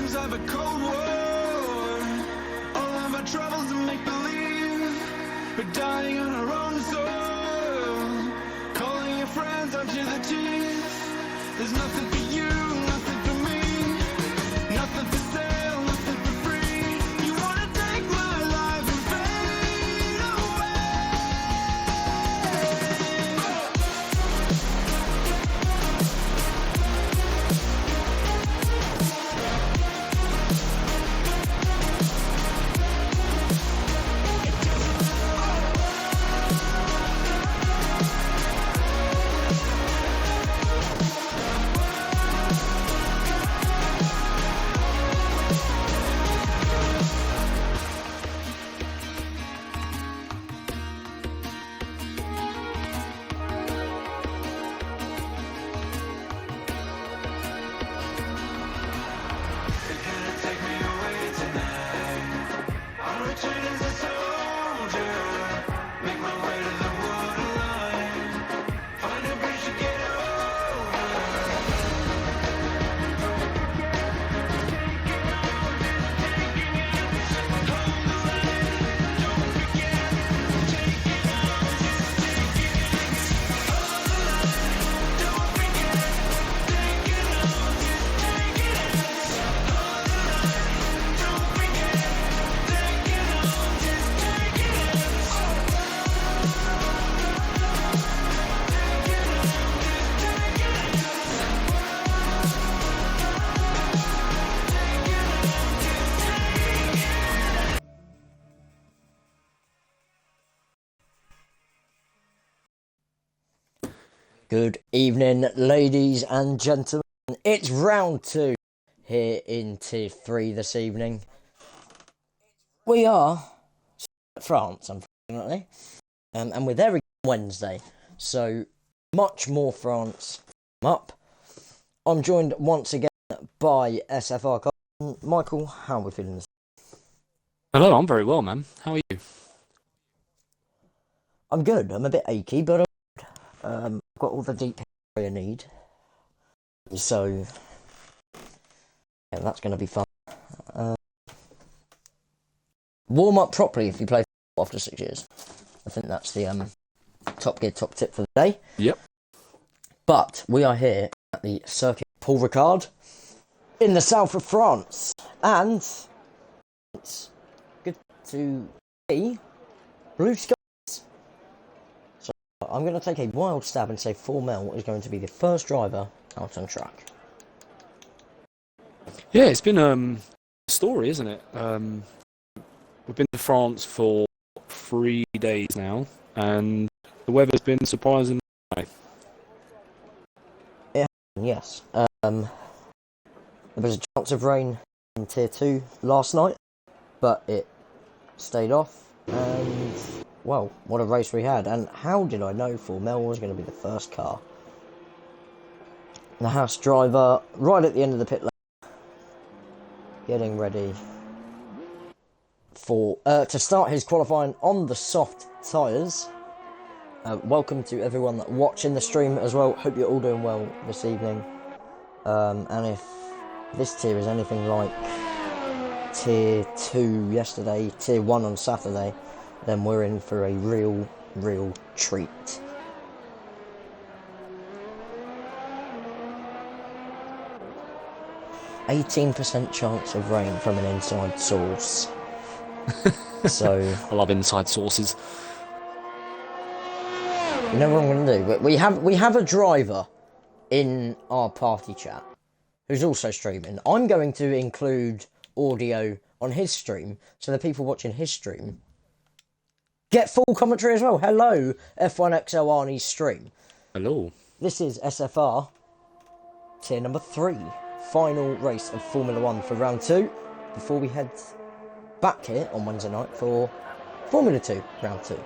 victims of a cold war. All of our troubles are make-believe. We're dying on our own soil. Calling your friends up to the teeth. There's nothing for you, nothing for me. Nothing for sale, nothing for free. You wanna take my life and fade away. Good evening, ladies and gentlemen. It's round 2 here in Tier 3 this evening. We are at France, unfortunately, and we're there again Wednesday, so much more France up. I'm joined once again by SFR. Michael, how are we feeling this? Hello, I'm very well, man. How are you? I'm good. I'm a bit achy, but I've got all the deep I need. So, yeah, that's going to be fun. Warm up properly if you play after 6 years. I think that's the top tip for the day. Yep. But we are here at the Circuit Paul Ricard in the south of France. And it's good to see blue skies. I'm going to take a wild stab and say Formel is going to be the first driver out on track. Yeah, it's been a story, isn't it? We've been to France for 3 days now, and the weather's been surprisingly nice. Yeah, yes. There was a chance of rain in Tier 2 last night, but it stayed off, and well, what a race we had. And how did I know Formel was going to be the first car? The house driver right at the end of the pit lane, getting ready for to start his qualifying on the soft tyres. Welcome to everyone watching the stream as well. Hope you're all doing well this evening. And if this tier is anything like Tier 2 yesterday, Tier 1 on Saturday, then we're in for a real treat. %18 chance of rain from an inside source. So I love inside sources. You know what I'm going to do? We have a driver in our party chat who's also streaming. I'm going to include audio on his stream, so the people watching his stream get full commentary as well. Hello, F1XL Arnie's stream. Hello. This is SFR, tier number 3. Final race of Formula 1 for round 2, before we head back here on Wednesday night for Formula 2 round 2.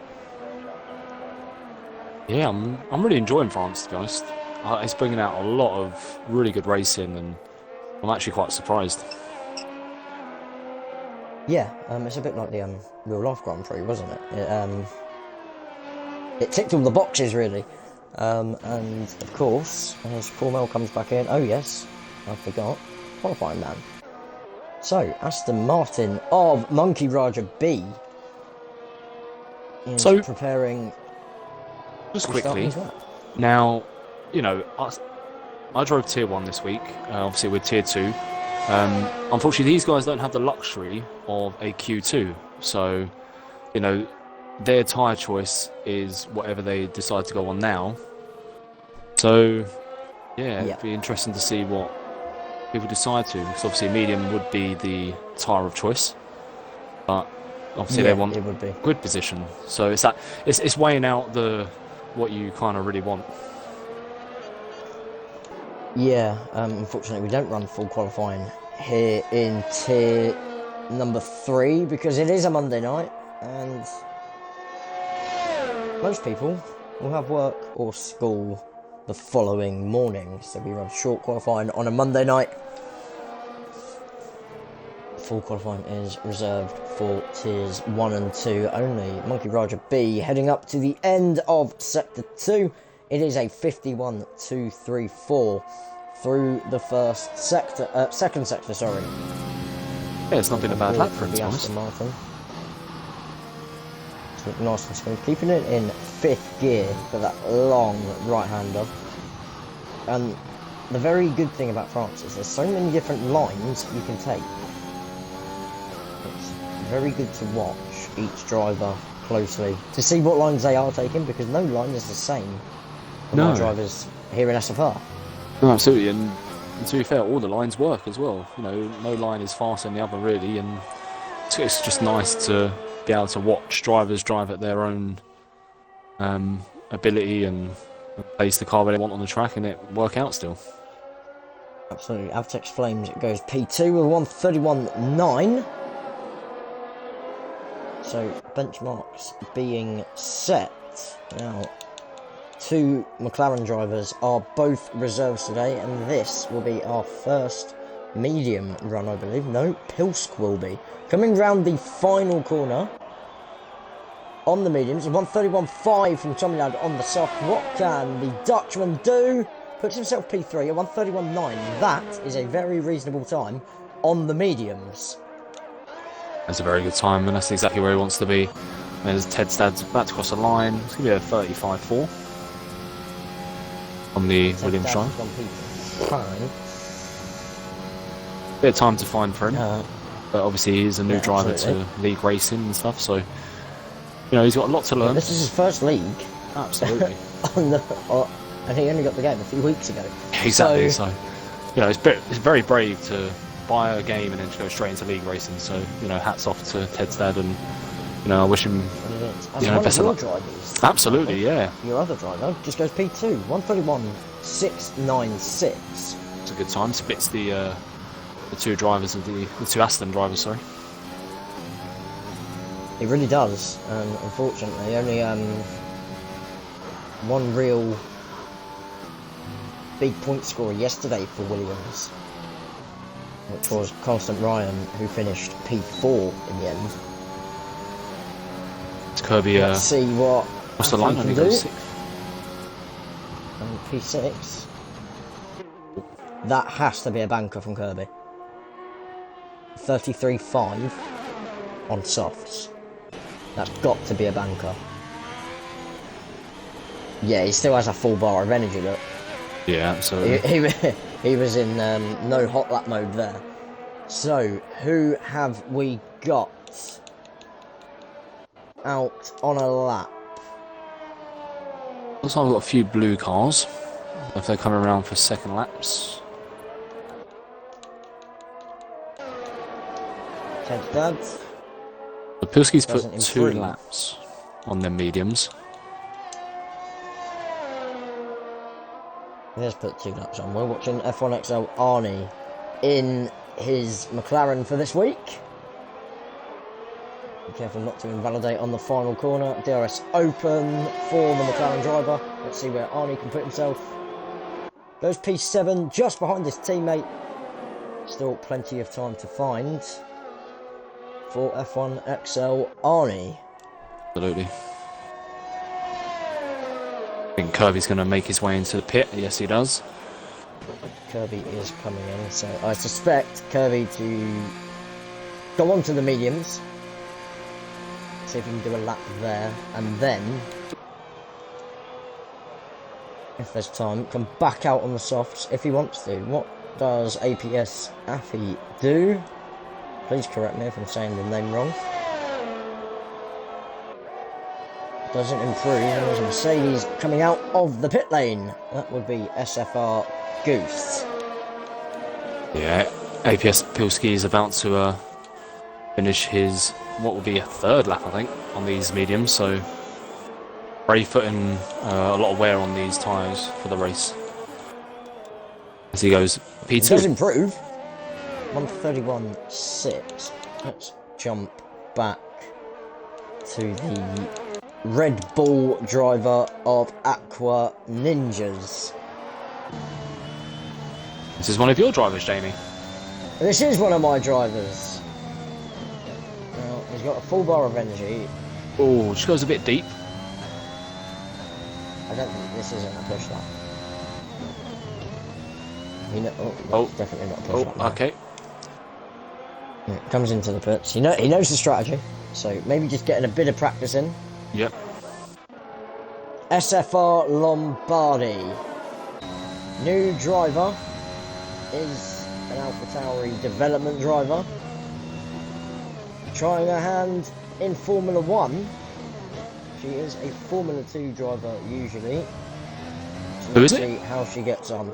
Yeah, I'm really enjoying France, to be honest. It's bringing out a lot of really good racing, and I'm actually quite surprised. Yeah, it's a bit like the real life Grand Prix, wasn't it? It ticked all the boxes, really. And of course, as Formel comes back in, oh yes, I forgot, qualifying man. So, Aston Martin of Monkey Raja B is So, preparing just to start quickly, his lap. now, you know, I drove Tier 1 this week, obviously with Tier 2. Unfortunately, these guys don't have the luxury of a Q2, so, you know, their tyre choice is whatever they decide to go on now. So, yeah, it'd be interesting to see what people decide to, because obviously medium would be the tyre of choice, but obviously they want grid position. So it's weighing out what you kind of really want. Yeah, unfortunately we don't run full qualifying here in tier number 3 because it is a Monday night and most people will have work or school the following morning, so we run short qualifying on a Monday night. Full qualifying is reserved for tiers 1 and 2 only. Monkey Raja B heading up to the end of sector 2. It is a 51.234 through the second sector, sorry. Yeah, it's not been a bad lap for him, to be honest. Aston Martin. It's looked nice and smooth, keeping it in 5th gear for that long right-hander. And the very good thing about France is there's so many different lines you can take. It's very good to watch each driver closely to see what lines they are taking, because no line is the same for my drivers here in SFR. No, absolutely, and to be fair, all the lines work as well. You know, no line is faster than the other really, and it's just nice to be able to watch drivers drive at their own ability and place the car where they want on the track, and it work out still. Absolutely. Avtex Flames goes P2 with 131.9. So benchmarks being set now. 2 McLaren drivers are both reserves today, and this will be our first medium run, I believe. No, Pilsk will be. Coming round the final corner on the mediums, 131.5 from Tommy Ladd on the soft. What can the Dutchman do? Puts himself P3 at 131.9. That is a very reasonable time on the mediums. That's a very good time, and that's exactly where he wants to be. There's Ted Stad's about to cross the line. It's going to be a 35.4 on the Williams drive. Bit of time to find for him, but obviously he's a new driver to league racing and stuff, so you know he's got a lot to learn. This is his first league. Absolutely. And he only got the game a few weeks ago. Exactly. So you know, it's very brave to buy a game and then just go straight into league racing. So you know, hats off to Ted Stad, and you know, I wish him best of luck. Drivers, absolutely, yeah. Your other driver just goes P2, 131.696. It's a good time. Splits the 2 drivers of the 2 Aston drivers. Sorry. It really does, and unfortunately, only one real big point scorer yesterday for Williams, which was Constant Ryan, who finished P4 in the end. It's Kirby. Let's see what's the line? I think it's 6th. And P6. That has to be a banker from Kirby. 33.5 on softs. That's got to be a banker. Yeah, he still has a full bar of energy, look. Yeah, absolutely. He was in no hot lap mode there. So, who have we got out on a lap? Looks like we've got a few blue cars. If they're coming around for second laps. Ted Dads. The Pilski's put 2 laps on their mediums. He has put 2 laps on. We're watching F1XL Arnie in his McLaren for this week. Be careful not to invalidate on the final corner. DRS open for the McLaren driver. Let's see where Arnie can put himself. Goes P7 just behind his teammate. Still plenty of time to find for F1XL Arnie. Absolutely. I think Kirby's going to make his way into the pit. Yes, he does. Kirby is coming in, so I suspect Kirby to go on to the mediums. See if he can do a lap there, and then, if there's time, come back out on the softs if he wants to. What does APS Affy do? Please correct me if I'm saying the name wrong. Doesn't improve, and there's a Mercedes coming out of the pit lane. That would be SFR Goose. Yeah, APS Pilski is about to finish his, what will be a third lap, I think, on these mediums. So, Ray putting a lot of wear on these tyres for the race. As he goes P2. It does improve. 131.6. Let's jump back to the Red Bull driver of Aqua Ninjas. This is one of your drivers, Jamie. This is one of my drivers. Now, he's got a full bar of energy. Oh, just goes a bit deep. I don't think this isn't a push lap. Definitely not a push lap. Okay. Yeah, comes into the pits. He knows the strategy, so maybe just getting a bit of practice in. Yep. SFR Lombardi. New driver is an AlphaTauri development driver. Trying her hand in Formula 1. She is a Formula 2 driver usually. So who is let's it? see how she gets on.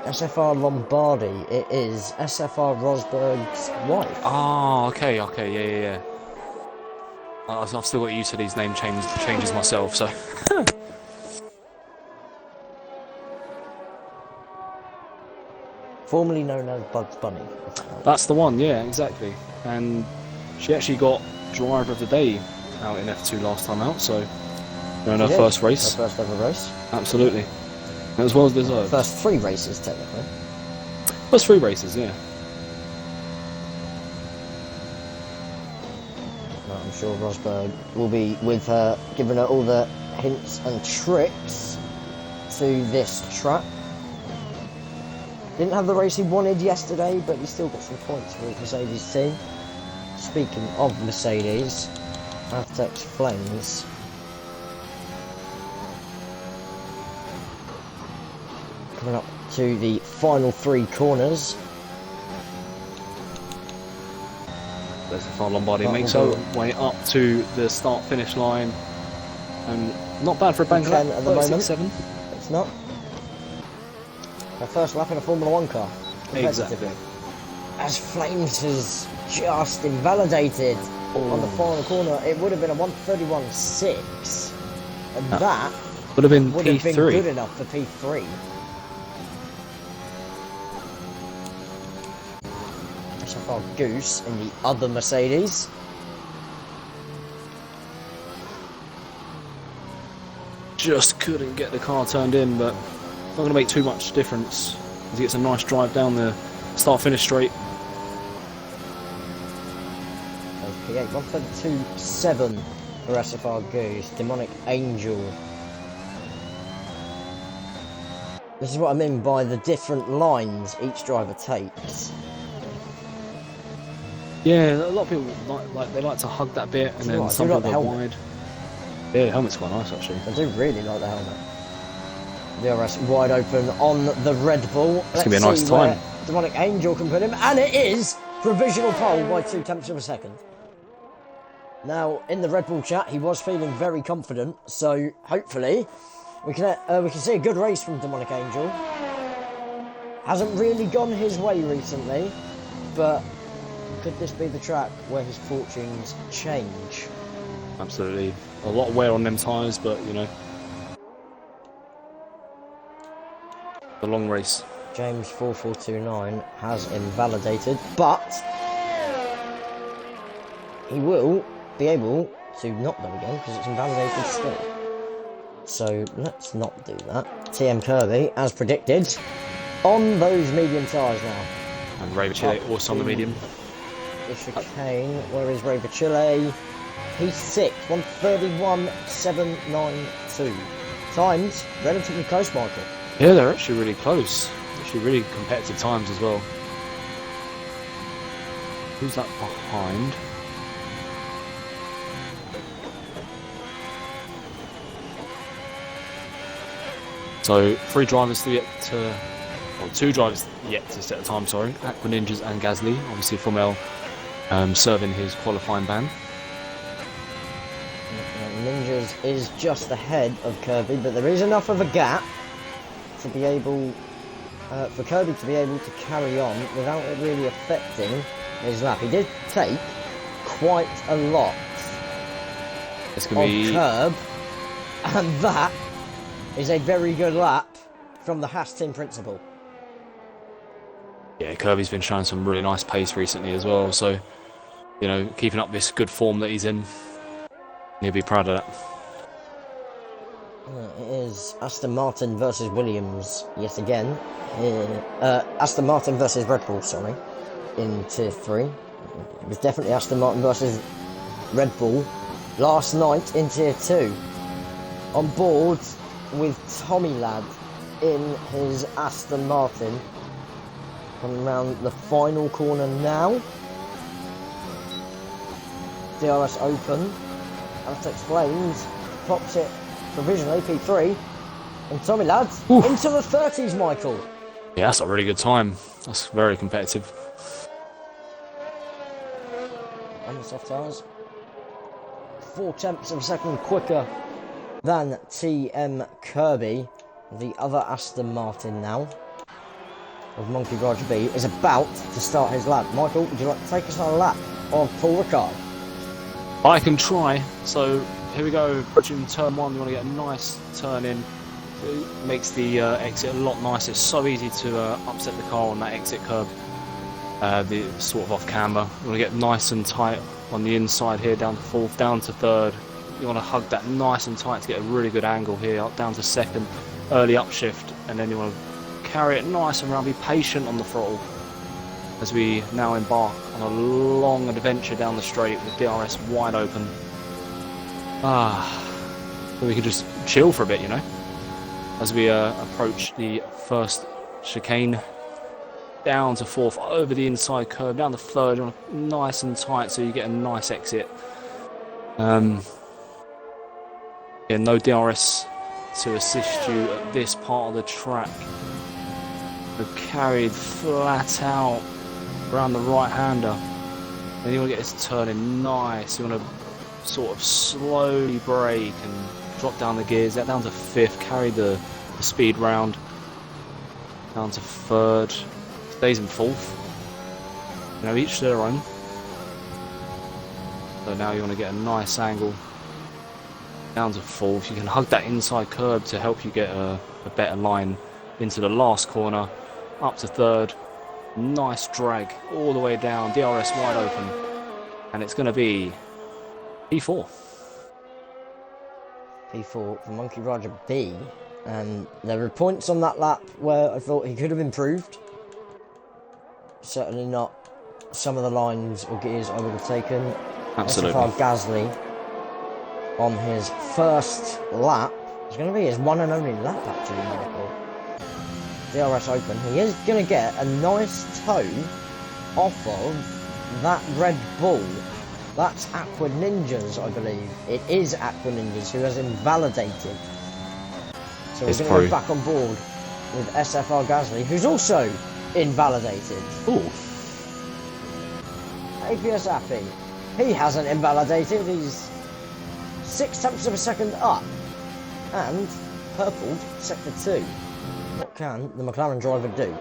SFR Lombardi. It is SFR Rosberg's wife. Ah, okay, yeah. I've still got used to these name changes myself, so. Formerly known as Bugs Bunny. That's the one, yeah, exactly. And she actually got driver of the day out in F2 last time out, so in her first race. Her first ever race. Absolutely. As well as deserved. First 3 races, technically. First 3 races, yeah. I'm sure Rosberg will be with her, giving her all the hints and tricks to this track. Didn't have the race he wanted yesterday, but he still got some points for his Mercedes team. Speaking of Mercedes, Avtex Flames. Coming up to the final 3 corners. There's the final Lombardi makes her way up to the start-finish line, and not bad for a bank lap at the moment. 7. It's not. Her first lap in a Formula 1 car. Exactly. As Flames has just invalidated on the final corner, it would have been a 131.6, and that would have been would P3. have been good enough for P3. SFR Goose in the other Mercedes. Just couldn't get the car turned in, but not going to make too much difference as he gets a nice drive down the start-finish straight. P8, 132.7 for SFR Goose. Demonic Angel. This is what I mean by the different lines each driver takes. Yeah, a lot of people like to hug that bit, and then some people go wide. Yeah, the helmet's quite nice actually. I do really like the helmet. The RS wide open on the Red Bull. It's gonna be a nice time. Demonic Angel can put him, and it is provisional pole by 0.2 of a second. Now in the Red Bull chat, he was feeling very confident, so hopefully we can see a good race from Demonic Angel. Hasn't really gone his way recently, but could this be the track where his fortunes change? Absolutely. A lot of wear on them tyres, but you know, the long race. James 4429 has invalidated, but he will be able to not go again because it's invalidated still. So let's not do that. TM Kirby, as predicted, on those medium tyres now. And Ray Chile also on the medium. The chicane, where is Ray Chile? P6, 131.792. Times relatively close, Michael. Yeah, they're actually really close. Actually, really competitive times as well. Who's that behind? So 3 drivers to yet to, well, 2 drivers yet to set a time. Sorry, Aqua Ninjas and Gasly. Obviously, Formel serving his qualifying ban. Ninjas is just ahead of Kirby, but there is enough of a gap to be able for Kirby to be able to carry on without it really affecting his lap. He did take quite a lot It's of gonna be curb, and that is a very good lap from the Haas team principal. yeah. Kirby's been showing some really nice pace recently as well. So you know, keeping up this good form that he's in, he'll be proud of that. It is Aston Martin versus Williams yet again. Aston Martin versus Red Bull, sorry, in Tier 3. It was definitely Aston Martin versus Red Bull last night in Tier 2. On board with Tommy Ladd in his Aston Martin. Coming around the final corner now. DRS open. As explained, pops it provisionally, P3. And Tommy Ladd into the 30s, Michael. Yeah, that's a really good time. That's very competitive. On the soft tyres. 4/10 of a second quicker than TM Kirby. The other Aston Martin now of Monkey Garage B is about to start his lap. Michael, would you like to take us on a lap of Paul Ricard? I can try. So here we go, approaching turn 1. You want to get a nice turn in. It makes the exit a lot nicer. It's so easy to upset the car on that exit curb. The sort of off camber. You want to get nice and tight on the inside here, down to 4th, down to 3rd. You want to hug that nice and tight to get a really good angle here, up down to 2nd, early upshift, and then you want to carry it nice and round. Be patient on the throttle as we now embark on a long adventure down the straight with DRS wide open. So we can just chill for a bit, you know, as we approach the first chicane. Down to 4th, over the inside curve, down to 3rd, you want to nice and tight so you get a nice exit. Yeah, no DRS to assist you at this part of the track. We're carried flat out around the right-hander. Then you want to get this turning nice. You want to sort of slowly brake and drop down the gears. That down to 5th, carry the speed round. Down to 3rd, stays in 4th. You know, each their own. So now you want to get a nice angle down to 4th. You can hug that inside curb to help you get a better line into the last corner. Up to 3rd. Nice drag all the way down. DRS wide open. And it's going to be P4. P4 for Monkey Roger B. And there were points on that lap where I thought he could have improved. Certainly not some of the lines or gears I would have taken. Absolutely. SFR Gasly on his first lap. It's going to be his one and only lap, actually, Michael. DRS open. He is going to get a nice toe off of that Red Bull. That's Aqua Ninjas, I believe. It is Aqua Ninjas who has invalidated. So we're going to go back on board with SFR Gasly, who's also invalidated. Ooh. APS Appy. He hasn't invalidated. He's 0.6 of a second up. And purpled sector 2. What can the McLaren driver do?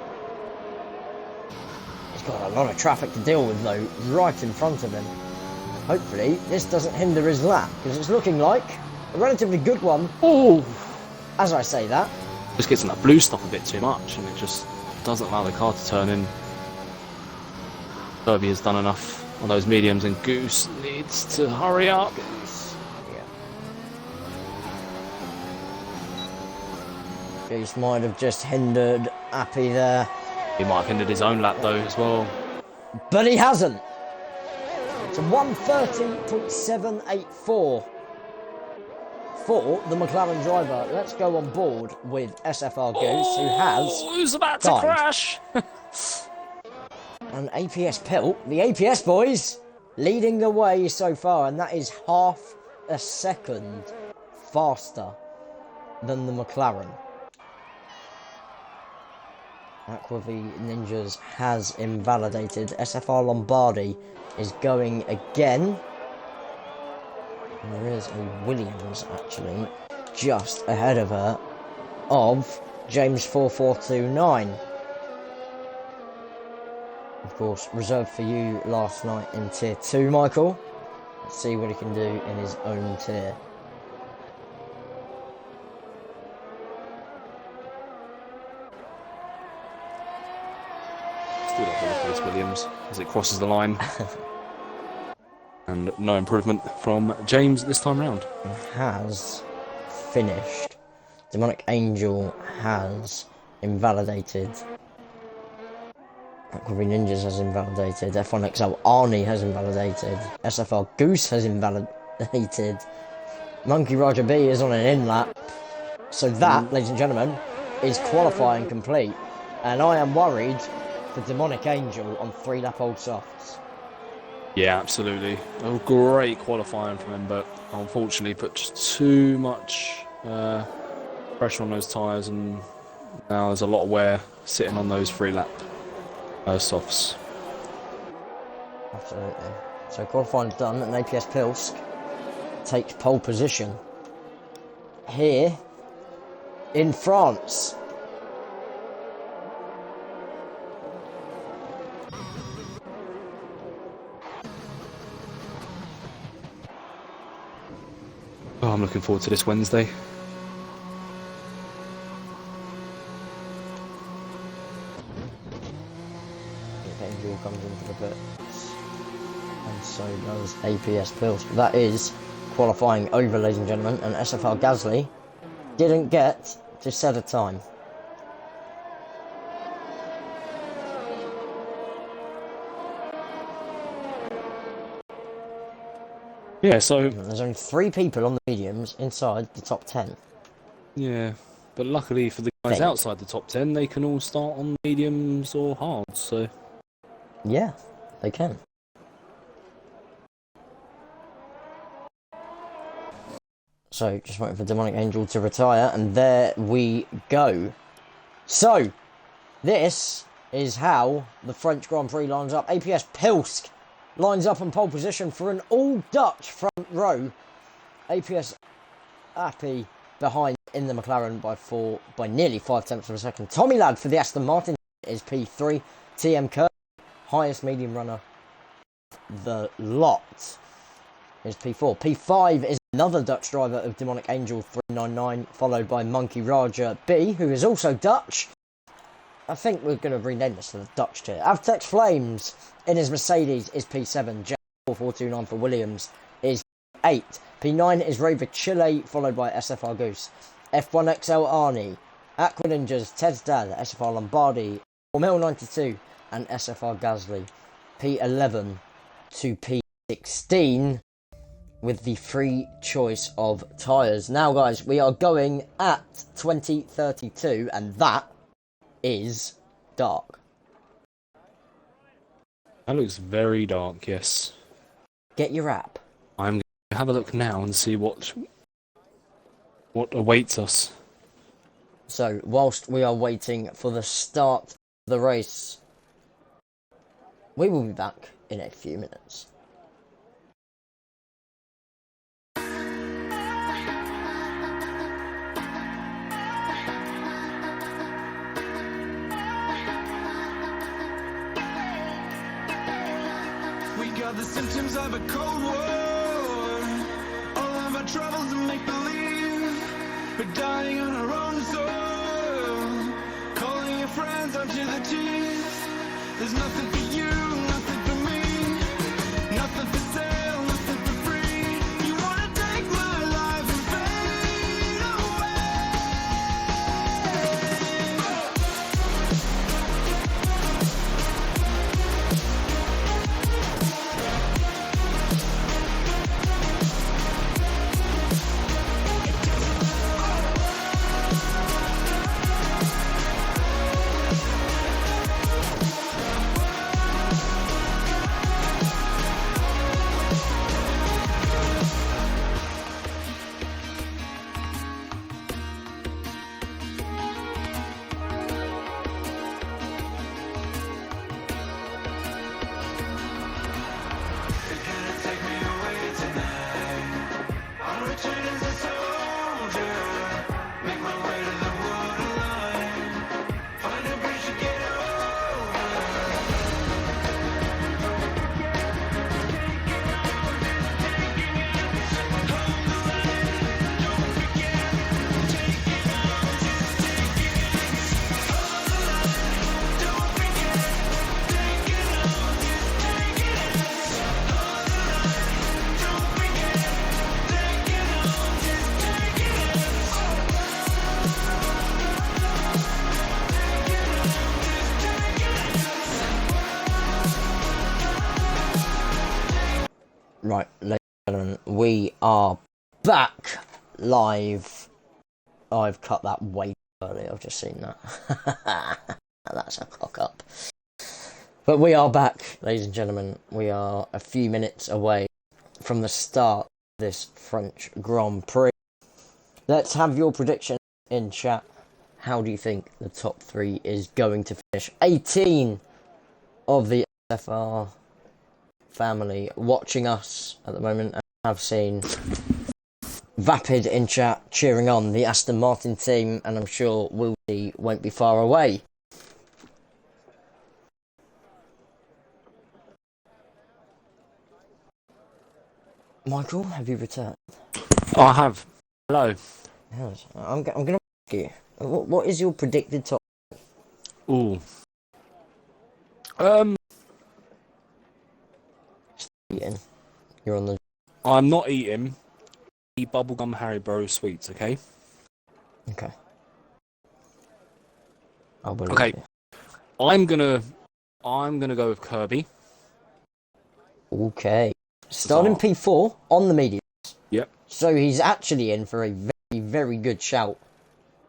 He's got a lot of traffic to deal with, though, right in front of him. Hopefully, this doesn't hinder his lap, because it's looking like a relatively good one. Oh! As I say that. Just gets in that blue stop a bit too much, and it just doesn't allow the car to turn in. Kirby has done enough on those mediums, and Goose needs to hurry up. Goose might have just hindered Appy there. He might have hindered his own lap though as well. But he hasn't. It's a 1:30.784 for the McLaren driver. Let's go on board with SFR Goose, who has who's about died. to crash? And APS Pilt, the APS boys, leading the way so far, and that is half a second faster than the McLaren. Aqua V Ninjas has invalidated. SFR Lombardi is going again. And there is a Williams actually just ahead of her of James 4429. Of course, reserved for you last night in Tier 2, Michael. Let's see what he can do in his own tier. Still like the look of this Williams as it crosses the line. And no improvement from James this time round. Has finished. Demonic Angel has invalidated. Aquavi Ninjas has invalidated. F1XL Arnie has invalidated. SFR Goose has invalidated. Monkey Roger B is on an in lap. So that, ladies and gentlemen, is qualifying complete. And I am worried for Demonic Angel on 3 lap old softs. Yeah, absolutely. A great qualifying from him, but unfortunately put just too much pressure on those tyres, and now there's a lot of wear sitting on those 3 lap softs. Absolutely. So qualifying done, and APS Pilsk takes pole position here in France. Oh, I'm looking forward to this Wednesday. Angel comes into the pits, and so does APS Pills. That is qualifying over, ladies and gentlemen, and SFR Gasly didn't get to set a time. Yeah, so There's only 3 people on the mediums inside the top 10. yeah, but luckily for the guys outside the top 10, they can all start on mediums or hards. So Yeah, they can. So, just waiting for Demonic Angel to retire, and there we go. So, this is how the French Grand Prix lines up. APS Pilsk lines up in pole position for an all-Dutch front row. APS Appy behind in the McLaren by nearly 5 tenths of a second. Tommy Ladd for the Aston Martin is P3. TM Kerr, highest medium runner the lot, is P4. P5 is another Dutch driver of Demonic Angel 399, followed by Monkey Raja B, who is also Dutch. I think we're going to rename this to the Dutch tier. Avtex Flames in his Mercedes is P7. J4429 for Williams is 8. P9 is Raver Chile, followed by SFR Goose. F1XL Arnie, Aqua Ninjas, Ted's Dad, SFR Lombardi, Formel 92, and SFR Gasly. P11 to P16 with the free choice of tyres. Now, guys, we are going at 2032, and that is dark. that looks very dark. Yes, Get your app. I'm going to have a look now and see what awaits us. So, whilst we are waiting for the start of the race, we will be back in a few minutes. We got the symptoms of a cold war. All of our troubles are make believe. We're dying on our own soil. Calling your friends up to the teeth. There's nothing for you, nothing for me. Nothing for sale, nothing for free. You wanna take my life and fade away. Right, ladies and gentlemen, we are back live. I've cut that way early, I've just seen that. That's a cock up. But we are back, ladies and gentlemen. We are a few minutes away from the start of this French Grand Prix. Let's have your prediction in chat. How do you think the top 3 is going to finish? 18 of the SFR family watching us at the moment, and I've seen Vapid in chat cheering on the Aston Martin team, and I'm sure Wildy won't be far away. Michael, have you returned? Oh, I have. Hello. Yes. I'm going to ask you, what is your predicted top? Ooh. Eating? You're on the... I'm not eating the bubblegum Haribo sweets, okay? Okay. I'll believe Okay. you. I'm gonna go with Kirby. Okay. Starting P4 on the mediums. Yep. So he's actually in for a very, very good shout.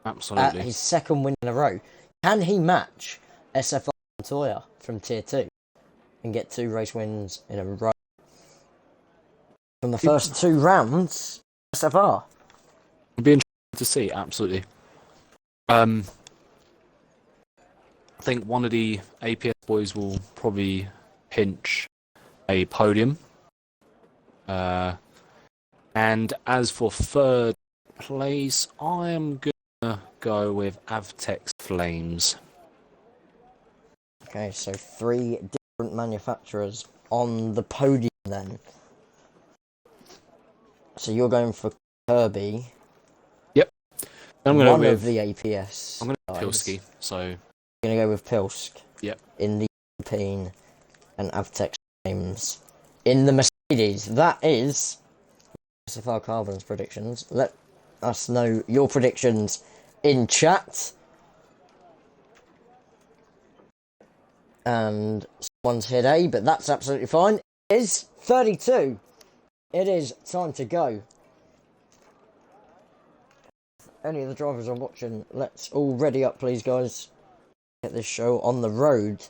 Absolutely. At his second win in a row. Can he match SFR Montoya from Tier 2 and get 2 race wins in a row? From the first 2 rounds, SFR. It'd be interesting to see, absolutely. I think one of the APS boys will probably pinch a podium. And as for third place, I am gonna go with Avtex Flames. Okay, so 3 different manufacturers on the podium then. So you're going for Kirby. Yep. I'm gonna one go of with the APS. I'm gonna guys. Pilsky. So You're going to go with Pilsk. Yep. In the Alpine and Avtex Flames. In the Mercedes. That is SFR Carbon's predictions. Let us know your predictions in chat. And someone's hit A, but that's absolutely fine. It is 32. It is time to go. Any of the drivers are watching, let's all ready up, please, guys. Get this show on the road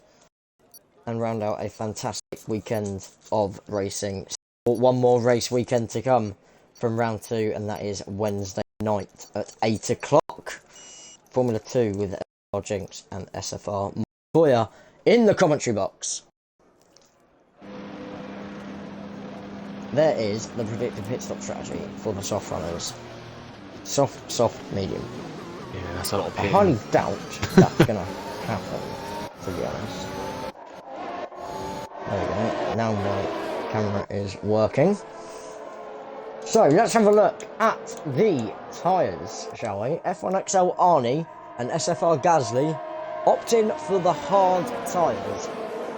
and round out a fantastic weekend of racing. One more race weekend to come from round 2, and that is Wednesday night at 8 o'clock. Formula 2 with SFR Jinx and SFR Montoya in the commentary box. There is the predicted pit stop strategy for the soft runners. Soft, medium. yeah, that's a lot of I pitting. highly doubt that's going to happen, to be honest. There we go. Now my camera is working. So, let's have a look at the tyres, shall we? F1XL Arnie and SFR Gasly opt in for the hard tyres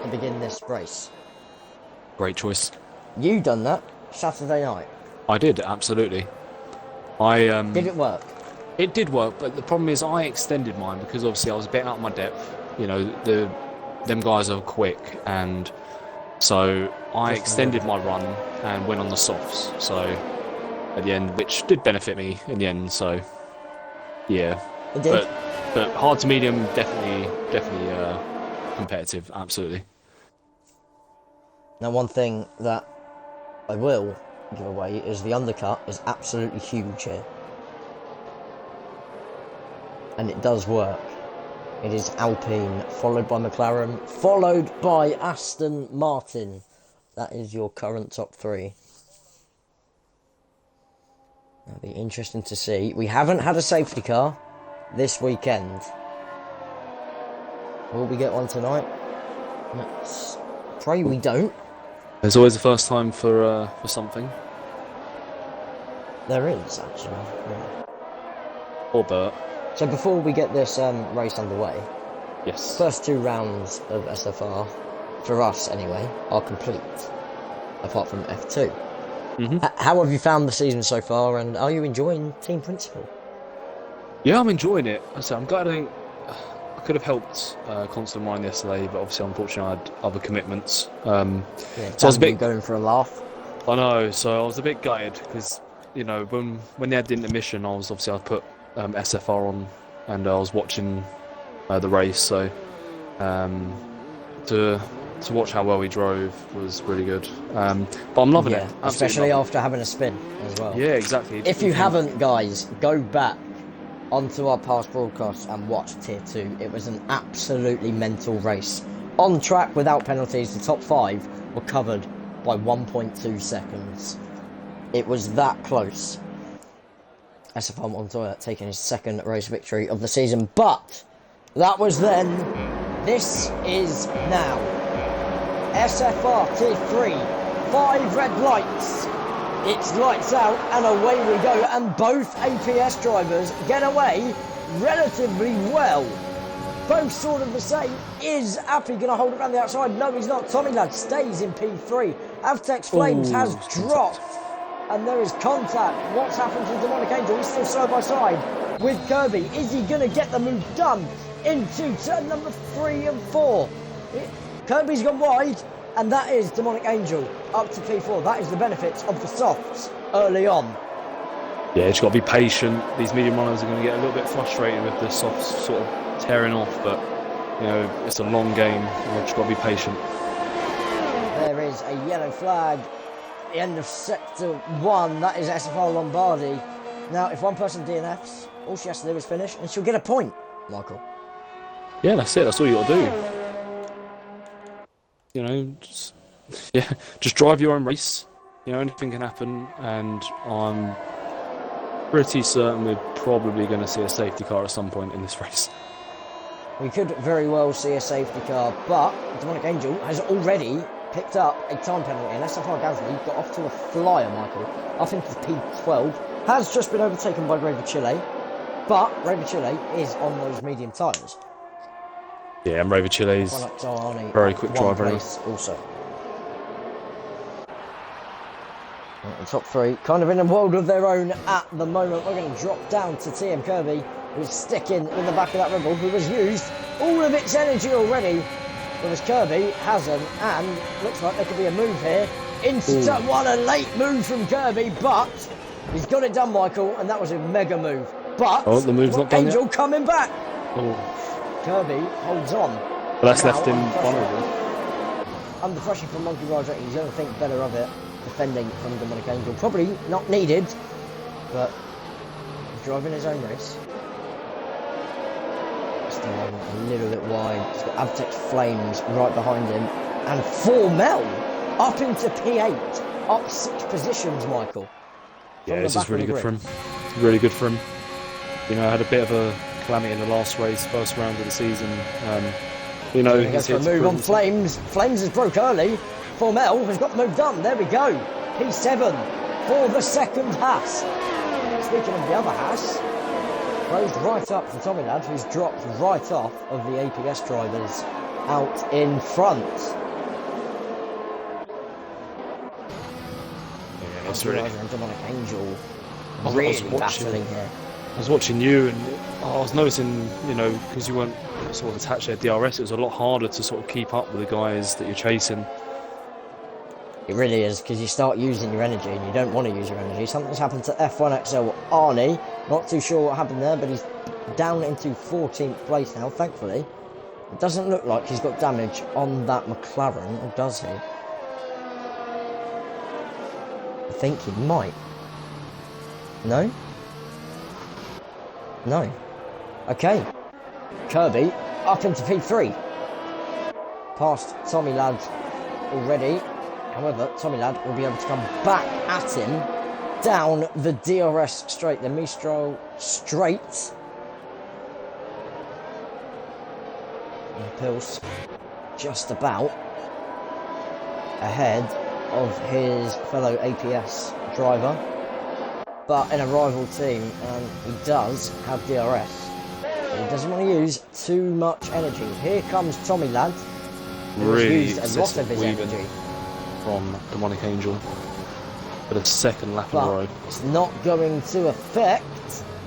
to begin this race. Great choice. You done that Saturday night. I did, absolutely. Did it work? It did work, but the problem is I extended mine because obviously I was a bit out of my depth. You know, them guys are quick, and so I extended my run and went on the softs. So at the end, which did benefit me in the end. So yeah, It did. But hard to medium, definitely competitive, absolutely. Now, one thing that I will give away is the undercut is absolutely huge here. And it does work. It is Alpine, followed by McLaren, followed by Aston Martin. That is your current top 3. That'll be interesting to see. We haven't had a safety car this weekend. Will we get one tonight? Let's pray we don't. There's always a first time for something. There is, actually. Yeah. Or Bert. So before we get this race underway, Yes. first 2 rounds of SFR, for us anyway, are complete, apart from F2. How have you found the season so far, and are you enjoying Team Principal? Yeah, I'm enjoying it. I'm glad I could have helped Constant Mine yesterday, but obviously, unfortunately, I had other commitments. Yeah, So I was a bit going for a laugh. I know, so I was a bit gutted because, you know, when they had the intermission, I put SFR on and I was watching the race, so um, to watch how well he drove was really good. But I'm loving it, absolutely especially loving after having a spin as well. it. Yeah, exactly. If you haven't, guys, go back onto our past broadcasts and watch Tier 2. It was an absolutely mental race. On track without penalties, the top 5 were covered by 1.2 seconds. It was that close. SFR Montoya taking his second race victory of the season, but that was then. This is now. SFR Tier 3, 5 red lights. It's lights out and away we go, and both APS drivers get away relatively well. Both sort of the same. Is Appy going to hold it around the outside? No, he's not. Tommy Ladd stays in P3. Avtex Flames has dropped, and there is contact. What's happened to Demonic Angel? He's still side by side with Kirby. Is he going to get the move done into turn number 3 and 4? Kirby's gone wide, and that is Demonic Angel up to P4. That is the benefits of the softs early on. Yeah, just got to be patient. These medium runners are going to get a little bit frustrated with the softs sort of tearing off, but you know, it's a long game. We've just got to be patient. There is a yellow flag. The end of sector 1. That is SFR Lombardi. Now, if one person DNFs, all she has to do is finish, and she'll get a point, Michael. Yeah, that's it. That's all you got to do. You know, just drive your own race. You know, anything can happen, and I'm pretty certain we're probably going to see a safety car at some point in this race. We could very well see a safety car, but Demonic Angel has already picked up a time penalty, and SFR Gasly got off to a flyer, Michael. I think it's P12. Has just been overtaken by Raver Chile, but Raver Chile is on those medium tyres. Yeah, and Raver Chile's very quick driver. Also. The top 3 kind of in a world of their own at the moment. We're going to drop down to TM Kirby, who's sticking in the back of that Rebel, who has used all of its energy already. Whereas Kirby hasn't, and looks like there could be a move here into turn 1. A late move from Kirby, but he's got it done, Michael, and that was a mega move. But the move's not done Angel yet. coming back. Kirby holds on. But that's now, left him vulnerable. Under pressure from Monkey Roger, he's going to think better of it. Defending from Demonic Angel, probably not needed, but he's driving his own race. Still a little bit wide. He's got Avtex Flames right behind him, and Formel up into P8, up 6 positions, Michael. Yeah, this is really good for him. Really good for him. You know, had a bit of a calamity in the last race, first round of the season. You know, he goes for a move on Flames. Flames has broke early. Formel has got the move done. There we go. P7 for the second Haas. Speaking of the other Haas, closed right up for Tommy Ladd, who's dropped right off of the APS drivers out in front. Yeah, that's really. And Demonic Angel I was really watching- battling here. I was watching you, and I was noticing, you know, because you weren't sort of attached to DRS, it was a lot harder to sort of keep up with the guys that you're chasing. It really is, because you start using your energy and you don't want to use your energy. Something's happened to F1XL Arnie. Not too sure what happened there, but he's down into 14th place now, thankfully. It doesn't look like he's got damage on that McLaren, or does he? I think he might. No? No. Okay. Kirby up into P3. Past Tommy Ladd already. However, Tommy Ladd will be able to come back at him down the DRS straight, the Mistral straight. And Pils just about ahead of his fellow APS driver, but in a rival team, and he does have DRS. But he doesn't want to use too much energy. Here comes Tommy Ladd, who has Really used a lot of his weaving energy. From Demonic Angel for the second lap in a But row. it's not going to affect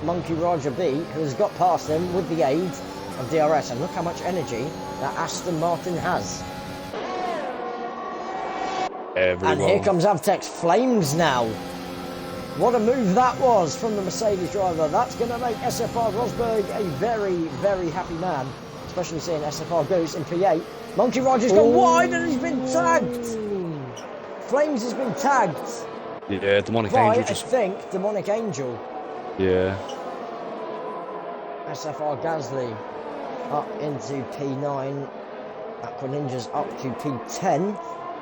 Monkey Roger B, who has got past him with the aid of DRS. And look how much energy that Aston Martin has. Yeah, really And well. here comes Avtec's Flames now. What a move that was from the Mercedes driver. That's going to make SFR Rosberg a very, very happy man. Especially seeing SFR Goose in P8. Monkey Roger's gone wide and he's been tagged. Flames has been tagged. Yeah, Demonic By, Angel I just... think, Demonic Angel. Yeah. SFR Gasly up into P9. Aqua Ninjas up to P10.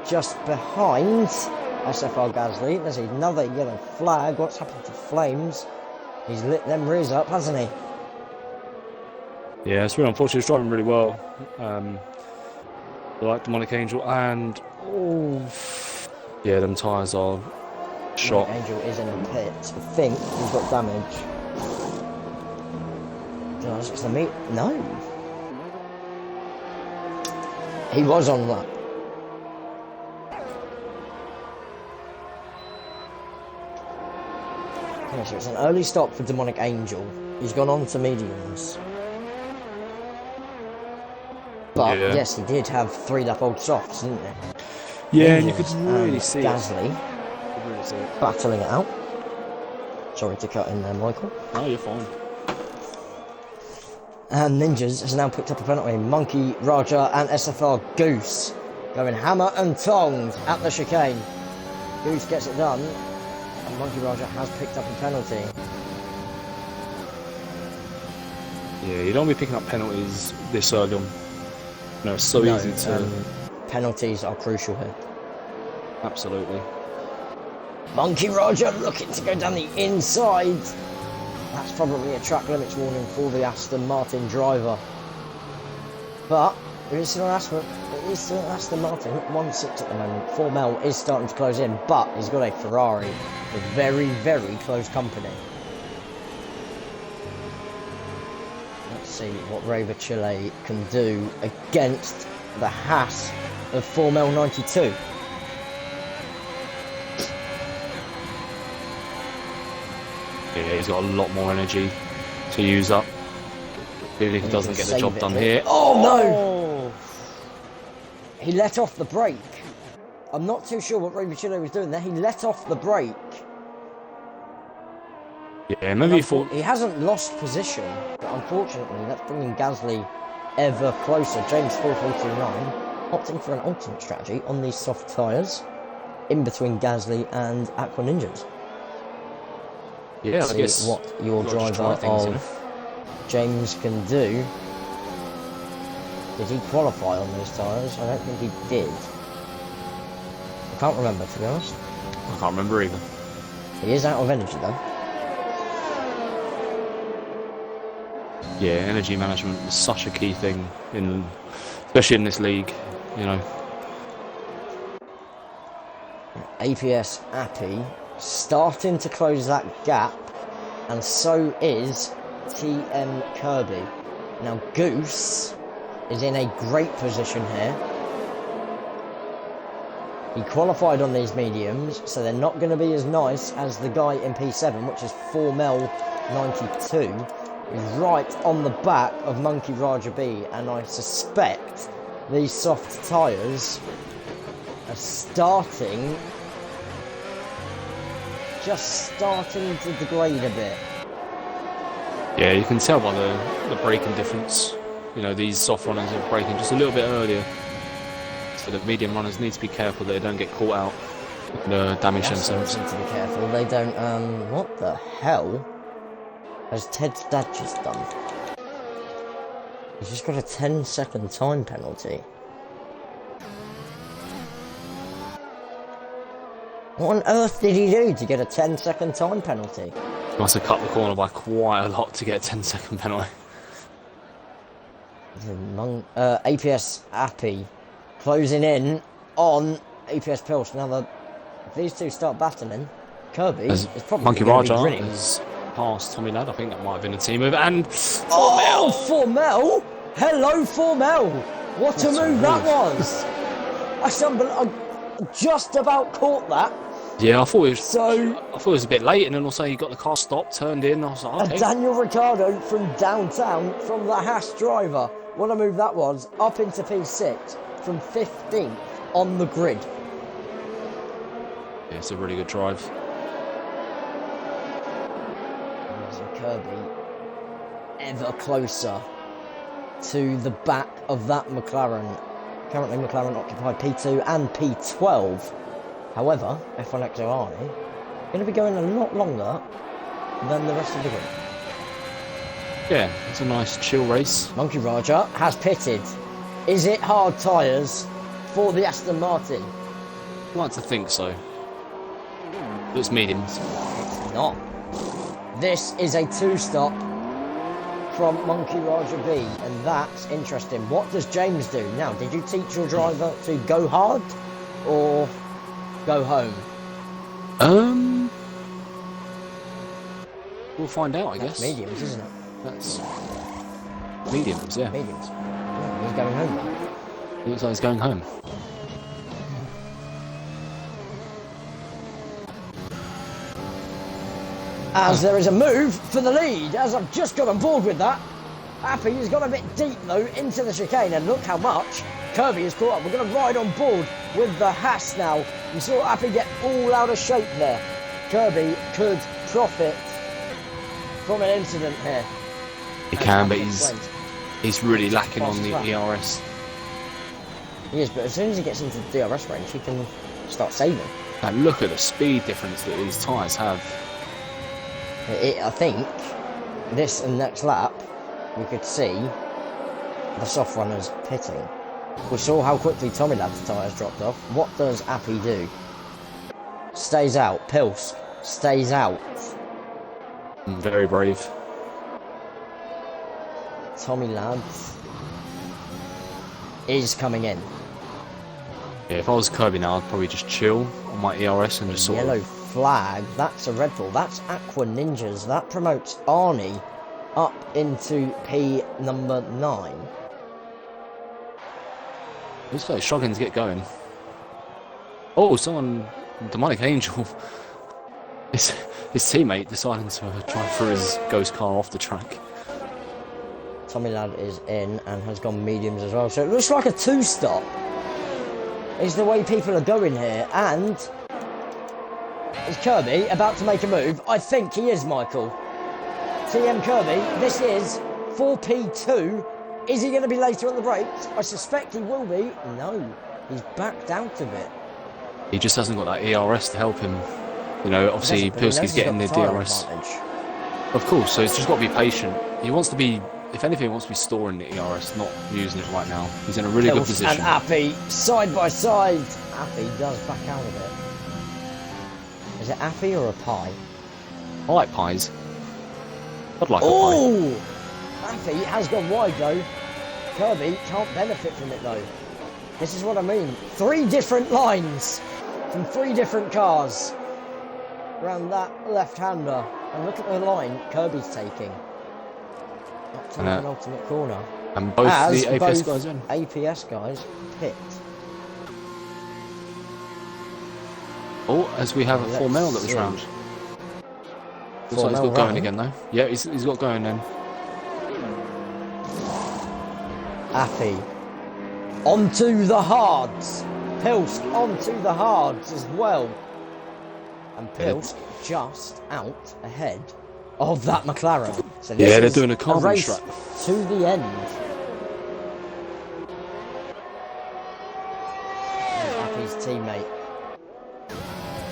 Just behind SFR Gasly. There's another yellow flag. What's happened to Flames? He's lit them rears up, hasn't he? Yeah, it's really unfortunate. He's driving really well. Like Demonic Angel and... Oh, yeah, them tyres are shot. Demonic Angel is in the pit. I think he's got damage. Just the meat? No. He was on lap. Okay, so it's an early stop for Demonic Angel. He's gone on to mediums. But Yeah. yes, he did have 3 lap old softs, didn't he? Yeah, and you Ninjas could really and see Gasly it. You could really see it. battling it out. Sorry to cut in there, Michael. No, you're fine. And Ninjas has now picked up a penalty. Monkey, Raja and SFR Goose going hammer and tongs at the chicane. Goose gets it done. And Monkey Raja has picked up a penalty. Yeah, you don't be picking up penalties this early on. No, it's so easy to... penalties are crucial here. Absolutely. Monkey Roger looking to go down the inside. That's probably a track limits warning for the Aston Martin driver. But it is still an Aston Martin, 1-6 at the moment. Formel is starting to close in, but he's got a Ferrari with very, very close company. Let's see what Rover Chile can do against the Haas of Formel 92. Yeah, he's got a lot more energy to use up. Even if he doesn't get the job done here. here. Oh no! He let off the brake. I'm not too sure what Rover Chile was doing there. He let off the brake. Yeah, maybe he thought... He hasn't lost position, but unfortunately that's bringing Gasly ever closer. James 4429 opting for an alternate strategy on these soft tyres in between Gasly and Aqua Ninjas. Yeah, I See guess what your driver of James can do. Did he qualify on these tyres? I don't think he did. I can't remember, to be honest. I can't remember either. He is out of energy though. Yeah, energy management is such a key thing, especially in this league, you know. APS Appy starting to close that gap, and so is TM Kirby. Now Goose is in a great position here. He qualified on these mediums, so they're not going to be as nice as the guy in P7, which is Formel 92. He's right on the back of Monkey Raja B, and I suspect these soft tyres are just starting to degrade a bit. Yeah, you can tell by the braking difference. You know, these soft runners are braking just a little bit earlier. So the medium runners need to be careful that they don't get caught out and damage themselves. Need to be careful. They don't. What the hell has Ted's dad just done? He's just got a 10-second time penalty. What on earth did he do to get a 10-second time penalty? He must have cut the corner by quite a lot to get a 10-second penalty. APS Appy closing in on APS Pilch. Now, if these two start battling, Kirby is probably Monkey going to Raja be grinning. has passed Tommy Ladd. I think that might have been a team move. And Oh, Formel! Hello, Formel! What a move that was! I just about caught that. yeah, I thought it was a bit late, and then also he got the car stopped, turned in. I was like, okay. Daniel Ricciardo from downtown, from the Haas driver. What a move that was. Up into P6 from 15th on the grid. Yeah, it's a really good drive. And Kirby ever closer to the back of that McLaren. Currently McLaren occupy P2 and P12. However, F1 Arnie going to be going a lot longer than the rest of the group. Yeah, it's a nice chill race. Monkey Roger has pitted. Is it hard tyres for the Aston Martin? I'd like to think so. It's mediums. It's not. This is a two-stop from Monkey Roger B, and that's interesting. What does James do? Now, did you teach your driver to go hard or go home? We'll find out, I That's guess. mediums, isn't it? That's mediums, yeah. Mediums. Yeah, he's going home now. It looks like he's going home. As there is a move for the lead, as I've just got on board with that. Appy has got a bit deep though into the chicane, and look how much Kirby is caught up. We're going to ride on board with the Haas now. You saw Appy get all out of shape there. Kirby could profit from an incident here. He can, but he's really lacking on the ERS. He is, but as soon as he gets into the DRS range, he can start saving. And look at the speed difference that these tyres have. I think this and next lap, we could see the soft runners pitting. We saw how quickly Tommy Ladd's tyres dropped off. What does Appy do? Stays out. Pilsk stays out. Very brave. Tommy Ladd is coming in. Yeah, if I was Kirby now, I'd probably just chill on my ERS and just sort Yellow of... flag. That's a Red Bull. That's Aqua Ninjas. That promotes Arnie up into P number 9. Looks like he's struggling to get going. Oh, someone... Demonic Angel. His teammate deciding to drive through his ghost car off the track. Tommy Ladd is in and has gone mediums as well. So it looks like a two-stop is the way people are going here. And is Kirby about to make a move? I think he is, Michael. TM Kirby, this is 4P2. Is he going to be later on the brakes? I suspect he will be. No, he's backed out of it. He just hasn't got that ERS to help him. You know, obviously Pilski's getting the DRS. Advantage. Of course, so he's just got to be patient. He wants to be, if anything, he wants to be storing the ERS, not using it right now. He's in a really good position. And Appy, side by side. Appy does back out of it. Is it Appy or a pie? I like pies. I'd like a pie. Oh! Appy has gone wide though. Kirby can't benefit from it though. This is what I mean. 3 different lines from 3 different cars around that left-hander. And look at the line Kirby's taking. Up to the penultimate corner. And both as the APS guys in. APS guys pit. Oh, as we have a 4 male that was round. Looks like he's got going again though. Yeah, he's got going then. Appy onto the hards. Pilsk onto the hards as well. And Pilsk just out ahead of that McLaren. So this they're doing a carbon race strap to the end. And Appy's teammate.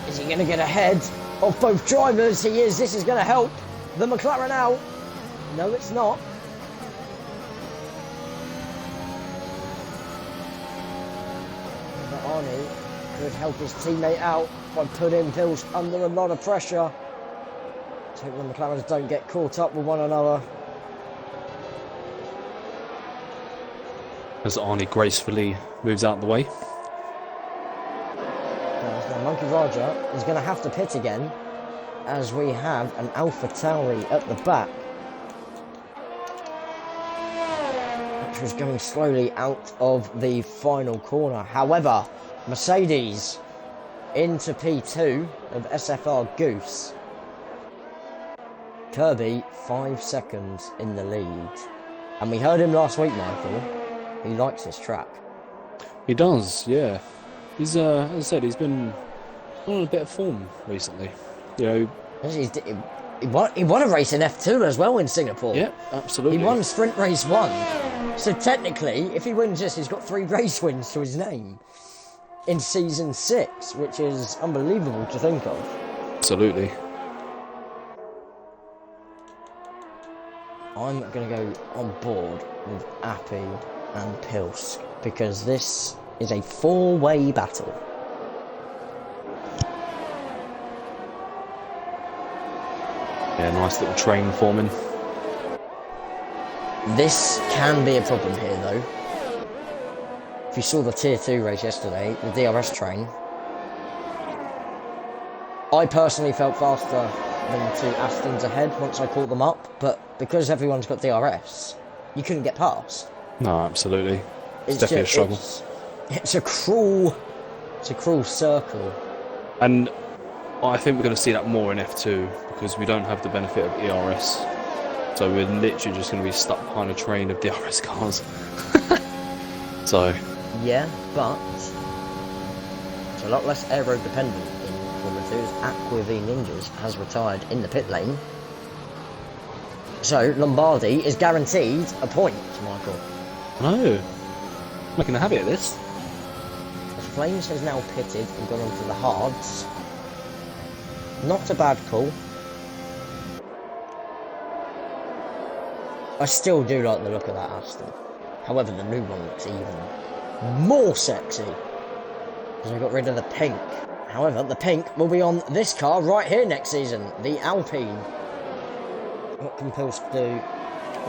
Is he going to get ahead of both drivers? He is. This is going to help the McLaren out. No, it's not. But Arnie could help his teammate out by putting Pilsk under a lot of pressure. Let's hope the McLarens don't get caught up with one another. as Arnie gracefully moves out the way. Now Monkey Roger is going to have to pit again, as we have an Alpha Tauri at the back, which was going slowly out of the final corner. However, Mercedes into P2 of SFR Goose. Kirby 5 seconds in the lead. And we heard him last week, Michael. He likes this track. He does, yeah. He's, as I said, he's been on a bit of form recently. You know, He won a race in F2 as well in Singapore. yeah, absolutely. He won Sprint Race 1. So technically, if he wins this, he's got 3 race wins to his name in Season 6, which is unbelievable to think of. Absolutely. I'm going to go on board with Appy and Pilsk because this is a 4-way battle. Yeah, nice little train forming. This can be a problem here, though. If you saw the Tier 2 race yesterday, the DRS train, I personally felt faster than 2 Astons ahead once I caught them up, but because everyone's got DRS, you couldn't get past. No, absolutely. It's definitely a struggle. It's a cruel circle. And I think we're going to see that more in F2 because we don't have the benefit of ERS. So we're literally just going to be stuck behind a train of DRS cars. So. Yeah, but it's a lot less aero dependent in Formula 2 as Aqua V Ninjas has retired in the pit lane. So Lombardi is guaranteed a point, Michael. No. Making a habit of this. Flames has now pitted and gone onto the hards. Not a bad call. I still do like the look of that Aston. However, the new one looks even more sexy. Because we got rid of the pink. However, the pink will be on this car right here next season. The Alpine. What can Pilsk do?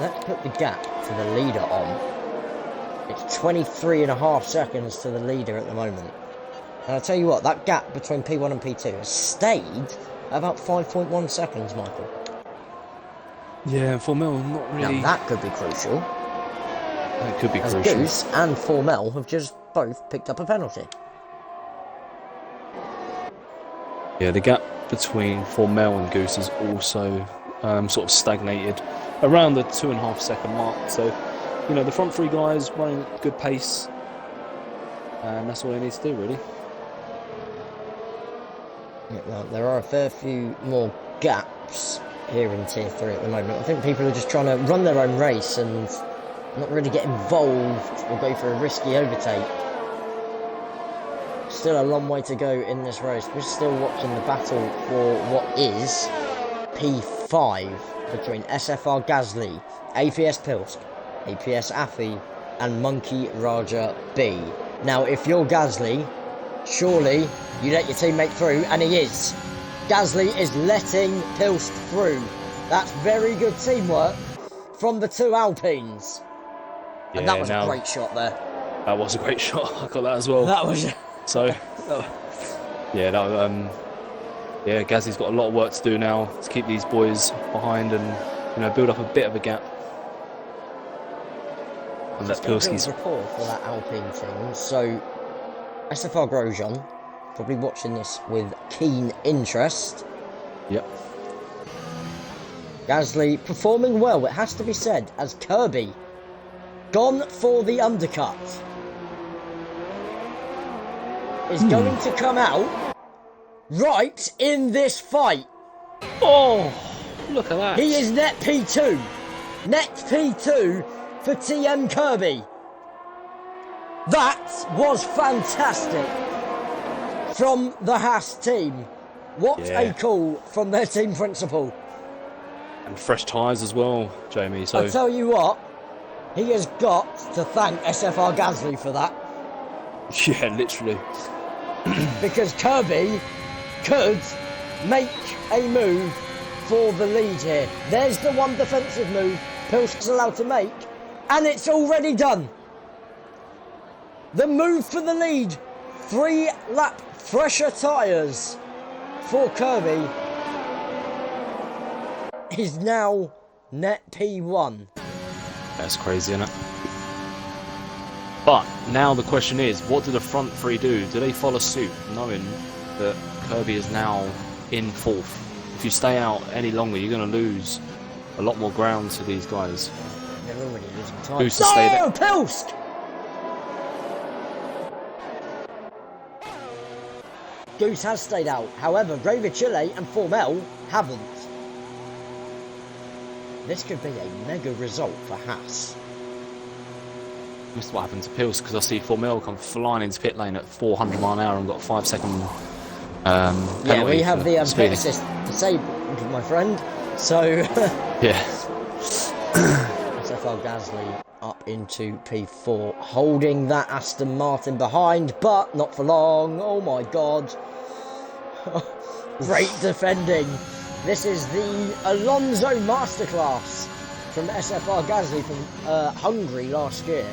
Let's put the gap to the leader on. It's 23.5 seconds to the leader at the moment. And I'll tell you what, that gap between P1 and P2 has stayed at about 5.1 seconds, Michael. Yeah, Formel not really. Now that could be crucial. It could be as crucial. Goose and Formel have just both picked up a penalty. Yeah, the gap between Formel and Goose is also sort of stagnated around the 2.5 second mark. So, you know, the front 3 guys running at good pace, and that's all they need to do, really. Yeah, well, there are a fair few more gaps here in Tier 3 at the moment. I think people are just trying to run their own race and not really get involved or go for a risky overtake. Still a long way to go in this race. We're still watching the battle for what is P5 between SFR Gasly, APS Pilsk, APS Affy and Monkey Raja B. Now, if you're Gasly, surely you let your teammate through, and he is. Gasly is letting Pilsk through. That's very good teamwork from the 2 Alpines. Yeah, and that was a great shot there. That was a great shot. I got that as well. That was... So, yeah, Gasly's got a lot of work to do now to keep these boys behind and, you know, build up a bit of a gap. And let Pilski's rapport for that Alpine team. So, SFR Grosjean probably watching this with keen interest. Yep. Gasly performing well, it has to be said, as Kirby gone for the undercut. Is going to come out right in this fight. Oh, look at that. He is net P2. Net P2 for TM Kirby. That was fantastic from the Haas team. What a call from their team principal. And fresh tyres as well, Jamie. So I tell you what, he has got to thank SFR Gasly for that. Yeah, literally. Because Kirby could make a move for the lead here. There's the one defensive move Pilsk's allowed to make, and it's already done. The move for the lead. 3-lap fresher tyres for Kirby is now net P1. That's crazy, isn't it? But now the question is, what do the front 3 do? Do they follow suit, knowing that Kirby is now in 4th? If you stay out any longer, you're going to lose a lot more ground to these guys. They're already losing time. Who's to stay there? Pilsk! Goose has stayed out. However, Rover Chile and Formel haven't. This could be a mega result for Haas. Missed what happened to Pils because I see Formel come flying into pit lane at 400 mile an hour and got a 5-second penalty. Yeah, we have the speeding. pit assist disabled, my friend. So Yeah. SFR Gasly up into P4, holding that Aston Martin behind, but not for long. Oh my God. Great defending. This is the Alonso masterclass from SFR Gasly from Hungary last year.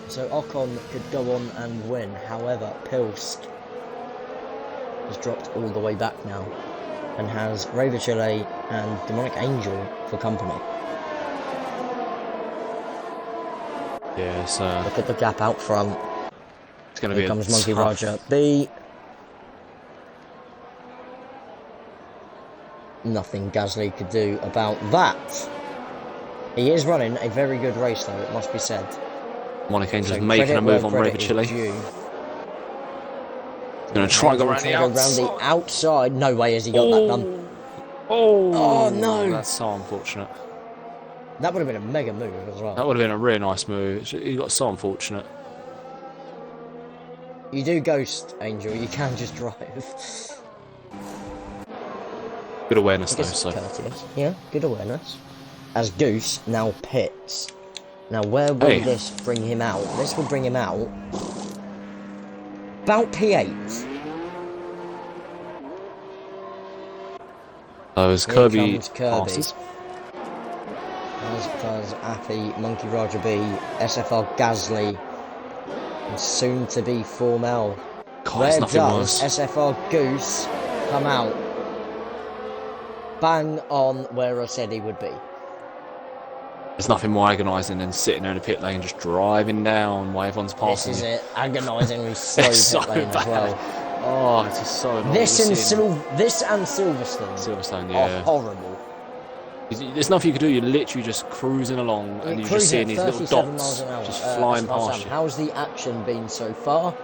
So Ocon could go on and win. However, Pilsk has dropped all the way back now and has Rover Chile and Demonic Angel for company. Yeah, so Look at the gap out front. it's going to be Here comes a Monkey tough- Roger B. Nothing Gasly could do about that. He is running a very good race though, it must be said. Monica Angel's So making a credit move where on Rover credit is Chile. due. Going to try and go around the Trying to go outside. round the outside. No way has he got that done. Oh no. That's so unfortunate. That would have been a mega move as well. That would have been a really nice move. He got so unfortunate. You do ghost, Angel, you can just drive. Good awareness I though. guess So it's courteous. Yeah, good awareness. As Goose now pits. Now where will this bring him out? This will bring him out about P8. as Here Kirby comes Kirby. passes. As does Appy, Monkey Roger B, SFR Gasly, and soon to be Formel. God, Where there's nothing does worse. SFR Goose come out? Bang on where I said he would be. There's nothing more agonising than sitting there in the pit lane just driving down while everyone's This passing. is you. it. Agonisingly slow It's so pit lane as bad. well. Oh, it's just so annoying. This and seeing Silverstone Silverstone, are yeah. horrible. There's nothing you can do. You're literally just cruising along and you're just Cruising seeing at these little 37 dots miles an hour, just flying SFR past Sam. you. How's the action been so far?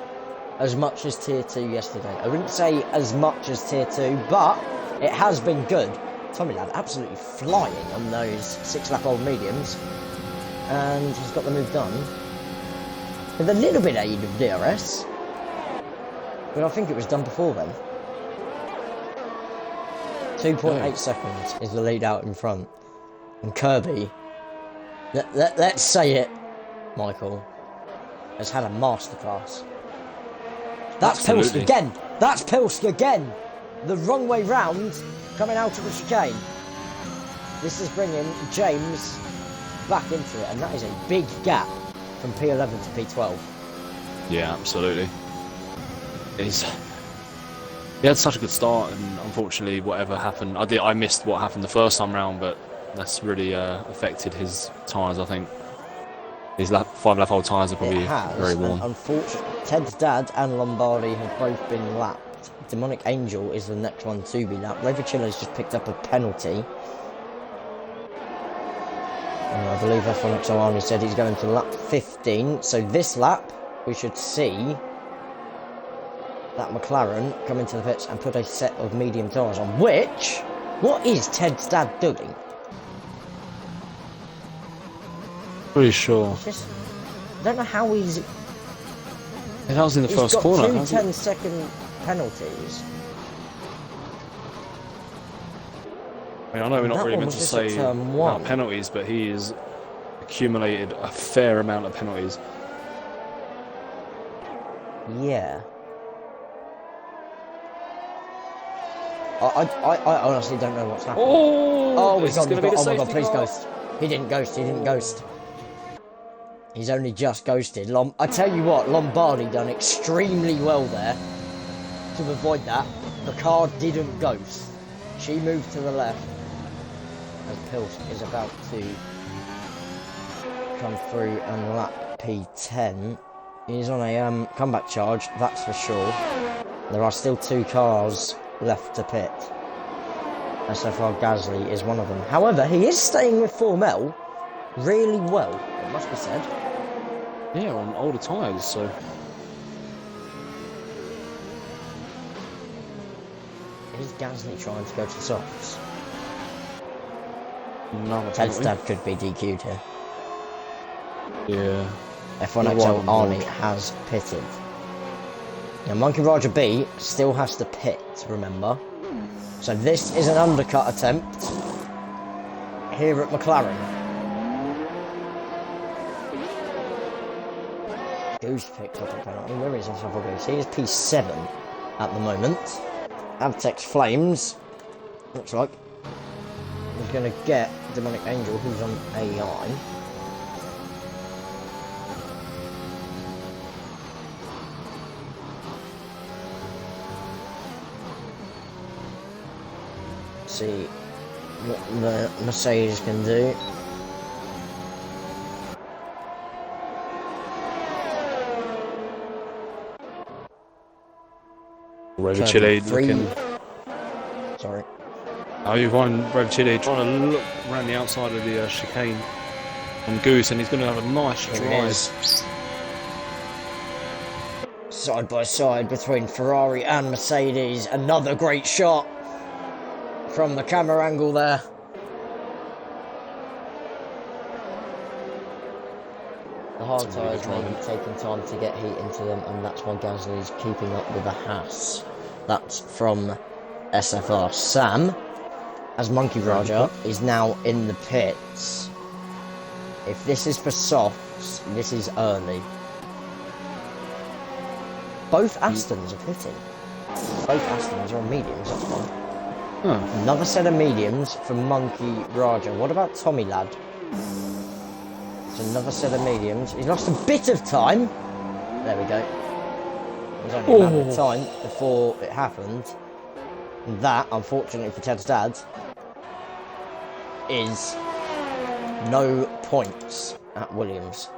As much as Tier 2 yesterday. I wouldn't say as much as Tier 2, but it has been good. Tommy Lad absolutely flying on those 6-lap-old mediums. And he's got the move done. With a little bit of aid of DRS. But I think it was done before then. 2.8 seconds is the lead out in front. And Kirby, let's say it, Michael, has had a masterclass. That's Absolutely. Pilsk again. That's Pilsk again. The wrong way round, coming out of the chicane. This is bringing James back into it, and that is a big gap from P11 to P12. Yeah, absolutely. He had such a good start, and unfortunately, whatever happened, I missed what happened the first time round, but that's really affected his tyres. I think his 5-lap-old tyres are probably It has, very worn. and unfortunately, Ted's dad and Lombardi have both been lapped. Demonic Angel is the next one to be lapped. Rover Chiller's just picked up a penalty. And I believe F1 XOR said he's going to lap 15. So this lap, we should see that McLaren come into the pits and put a set of medium tyres on. Which, what is Ted's dad doing? Pretty sure. Just, I don't know how he's... That was in the first corner. He's got hasn't two he? 10-second penalties. I mean, I know we're not That really one meant to was just at say turn about one. penalties, but he has accumulated a fair amount of penalties. Yeah. I honestly don't know what's happening. Oh, He's this is gone, going to be the oh my god, safety please car. ghost. He didn't ghost. He's only just ghosted. I tell you what, Lombardi done extremely well there to avoid that. The car didn't ghost. She moved to the left as Pilsk is about to come through and lap P10. He's on a comeback charge, that's for sure. There are still 2 cars left to pit. SFR Gasly is one of them. However, he is staying with Formel really well, it must be said. Yeah, on older tyres, so Is Gasly trying to go to softs? Another Ted's penalty. dad could be DQ'd here. Yeah. F1 XL Arnie has pitted. Now Monkey Roger B still has to pit, remember. So this is an undercut attempt here at McLaren. Goose picked up a penalty. Where is SFR Goose? He is P7 at the moment. Avtex Flames. Looks like he's going to get Demonic Angel, who's on AI. See what the Mercedes can do. Chile looking. Sorry. Oh, you've won Chile trying to look around the outside of the chicane on Goose, and he's going to have a nice drive. Side by side between Ferrari and Mercedes. Another great shot from the camera angle there. The hard tyres may be taking time to get heat into them, and that's why Gasly is keeping up with the Haas. That's from SFR. Sam, as Monkey Roger, is now in the pits. If this is for softs, this is early. Both Astons are pitting. Both Astons are on mediums, that's fine. Another set of mediums for Monkey Roger. What about Tommy Lad? It's another set of mediums. He's lost a bit of time. There we go. It was only a matter of time before it happened. And that, unfortunately for Ted's dad, is no points at Williams.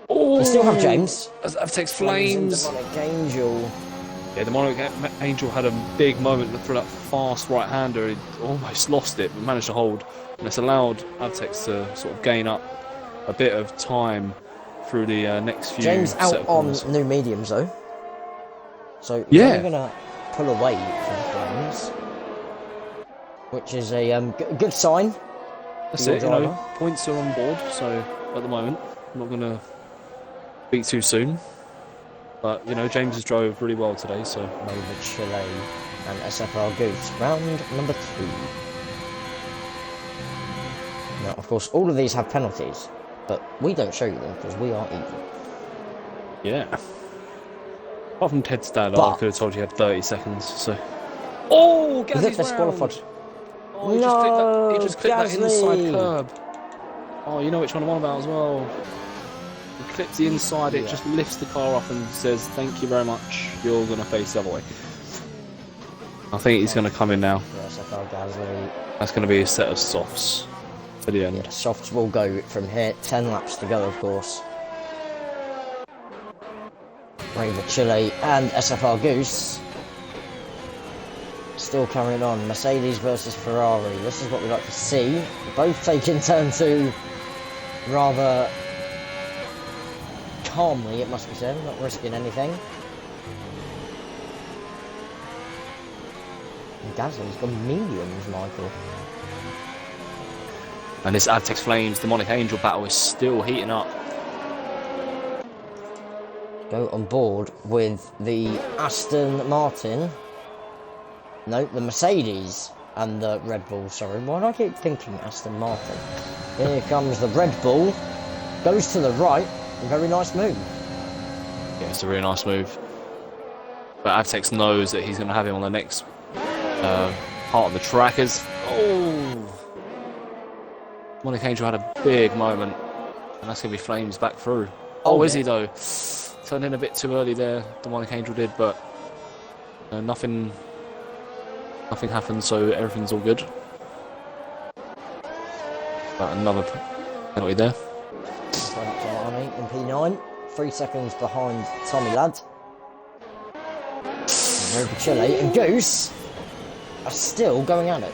We still have James. Avtex Flames. Demonic Angel. Yeah, Demonic Angel had a big moment through that fast right-hander. He almost lost it, but managed to hold. And it's allowed Avtex to sort of gain up a bit of time through the next few James set out of on corners. new mediums though. So Yeah. we're going to pull away from the Flames. Which is a good sign. That's for your it, you driver. know, points are on board, so at the moment, I'm not going to speak too soon. But, you know, James has drove really well today, so... Nova Chile and SFR Goose. Round number 2. Now, of course, all of these have penalties, but we don't show you them because we are evil. Yeah. Apart from Ted's dad, I But- could have told you had 30 seconds, so... Oh, Is it Gasly's disqualified? round! Oh, he just clipped that inside curb. Oh, you know which one I'm on about as well. He clips the inside, it just lifts the car up and says, thank you very much, you're going to face the other way. I think he's going to come in now. Yeah, SFR Gasly. That's going to be a set of softs for the end. Yeah, softs will go from here. 10 laps to go, of course. Raver Chile and SFR Goose. Still carrying on. Mercedes versus Ferrari. This is what we like to see. Both taking turn 2 rather calmly, it must be said. Not risking anything. And Gasly's got mediums, Michael. And this Avtex Flames Demonic Angel battle is still heating up. Go on board with the Aston Martin. No, the Mercedes and the Red Bull, sorry. Why do I keep thinking Aston Martin? Here comes the Red Bull. Goes to the right. Very nice move. Yeah, it's a really nice move. But Avtex knows that he's going to have him on the next part of the track. Demonic Angel had a big moment. And that's going to be Flames back through. Oh, is he though? Turned in a bit too early there, Demonic Angel did, but nothing happened, so everything's all good. But another penalty there. Arnie in P9. 3 seconds behind Tommy Ladd. Rover Chile and Goose are still going at it.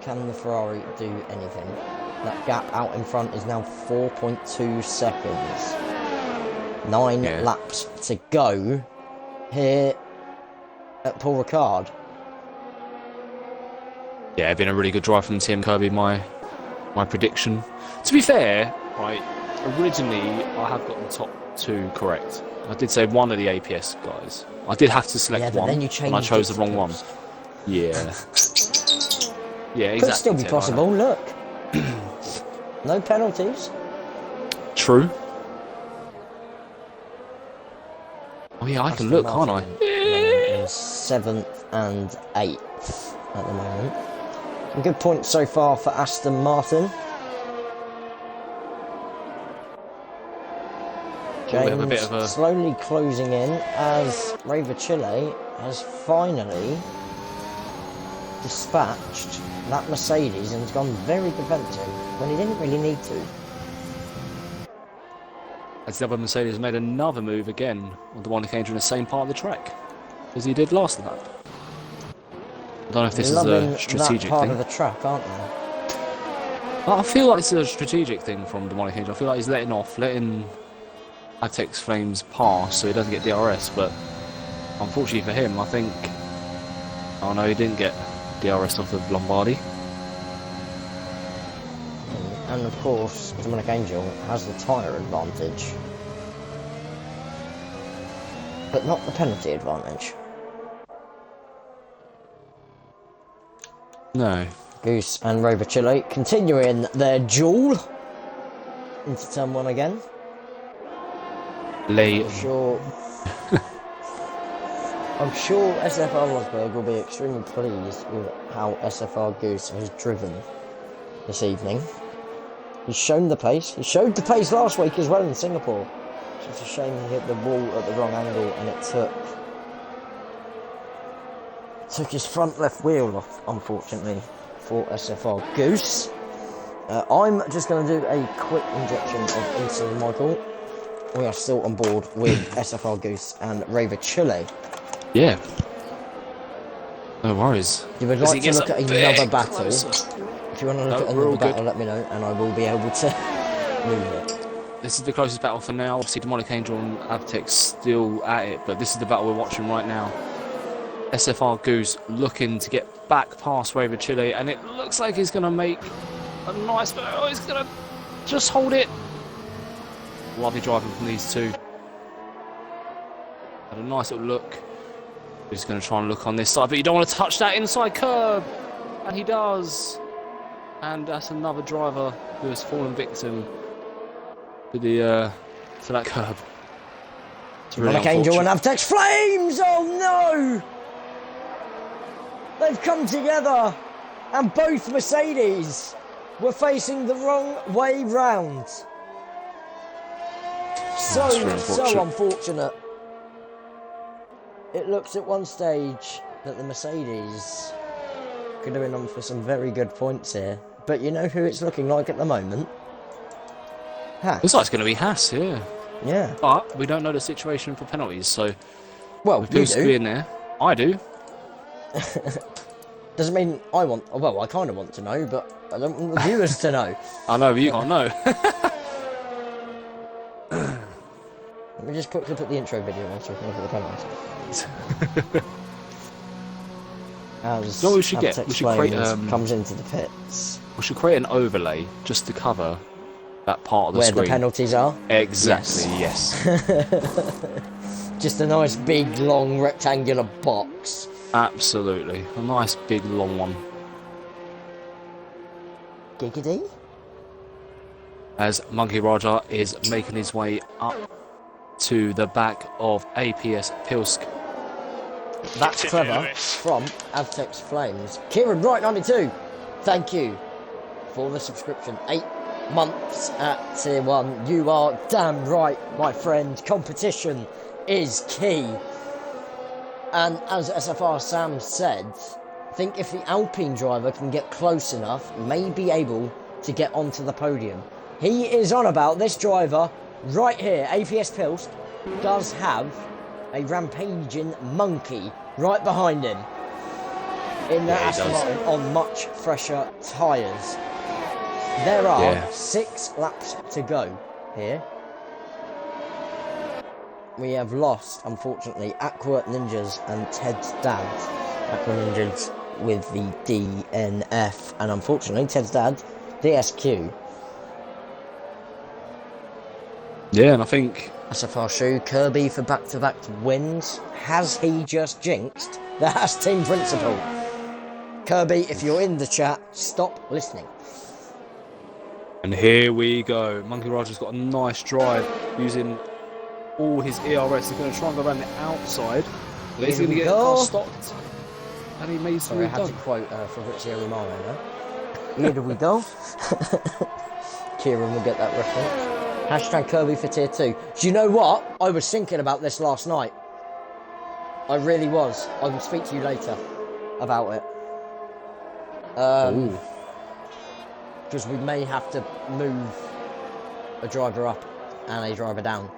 Can the Ferrari do anything? That gap out in front is now 4.2 seconds. 9 Yeah. laps to go here at Paul Ricard. Yeah, been a really good drive from Tim Kirby, my prediction. To be fair, right, originally I have got the top 2 correct. I did say one of the APS guys. I did have to select Yeah, but one, then you and I changed chose it the wrong to one. Post. Yeah. Yeah, exactly. Could still be Tim, I possible, know. look. No penalties. True. Oh yeah, I can Aston look, can't I? Martin in 7th and 8th at the moment. Some good points so far for Aston Martin. We have a bit James of a slowly closing in as Raver Chile has finally dispatched that Mercedes and has gone very defensive when he didn't really need to. as the other Mercedes made another move again on the one that came from the same part of the track as he did last lap. I don't know if this is Loving a strategic that part thing. of the track, aren't they? I feel like it's a strategic thing from Demonic Angel. I feel like he's letting Aztecs Flames pass so he doesn't get DRS, but unfortunately for him, I think... Oh no, he didn't get DRS off of Lombardi. And of course, Demonic Angel has the tyre advantage, but not the penalty advantage. No. Goose and Rover Chile continuing their duel into turn 1 again. Late. I'm sure SFR Rosberg will be extremely pleased with how SFR Goose has driven this evening. He's shown the pace. He showed the pace last week as well in Singapore. It's just a shame he hit the wall at the wrong angle and it took his front left wheel off, unfortunately, for SFR Goose. I'm just going to do a quick injection of insulin, Michael. We are still on board with SFR Goose and Raver Chile. Yeah. No worries. If you would like to look at another battle, if you want to look at another battle, let me know, and I will be able to move it. This is the closest battle for now. Obviously, Demonic Angel and Avtec still at it, but this is the battle we're watching right now. SFR Goose looking to get back past Raver Chile, and it looks like he's going to make a nice... Oh, he's going to just hold it. Lovely driving from these two. Had a nice little look. He's going to try and look on this side, but you don't want to touch that inside curb. And he does. And that's another driver who has fallen victim to that curb. It's really Demonic Angel and unfortunate. Avtex Flames! Oh no! They've come together, and both Mercedes were facing the wrong way round. That's really So unfortunate. It looks at one stage that the Mercedes could have been on for some very good points here. But you know who it's looking like at the moment? Haas. Looks like it's going to be Haas, yeah. Yeah. But we don't know the situation for penalties, so Well, with you Pilsky do. in there, I do. Doesn't mean I want... Well, I kind of want to know, but I don't want the viewers to know. I know, but you can't know. Let me just quickly put the intro video on so we can look at the penalties. As You know what we should get? Avtex We should create, Flames comes into the pits. We should create an overlay just to cover that part of the Where screen. the penalties are. Exactly, yes. Just a nice big long rectangular box. Absolutely. A nice big long one. Giggity. As Monkey Roger is making his way up to the back of APS Pilsk. That's clever from Avtex Flames. Kieran Wright 92. Thank you for the subscription. 8 months at Tier 1. You are damn right, my friend. Competition is key. And as SFR Sam said, I think if the Alpine driver can get close enough, may be able to get onto the podium. He is on about this driver right here. APS Pilsk does have a rampaging monkey right behind him in the Aston Martin on much fresher tyres. There are 6 laps to go here. we have lost, unfortunately, Aqua Ninjas and Ted's dad. Aqua Ninjas with the DNF, and unfortunately, Ted's dad, DSQ. Yeah, and I think SFR shoe, Kirby for back-to-back wins. Has he just jinxed? That's team principal. Kirby, if you're in the chat, stop listening. And here we go. Monkey Raja's got a nice drive using all his ERS. He's going to try and go around the outside. He's going to get the car stopped. And he made some. Sorry, I had to quote Fabrizio Romano there. Here do we go. Kieran will get that reference. Hashtag Kirby for tier 2. Do you know what? I was thinking about this last night. I really was. I will speak to you later about it. Because we may have to move a driver up and a driver down.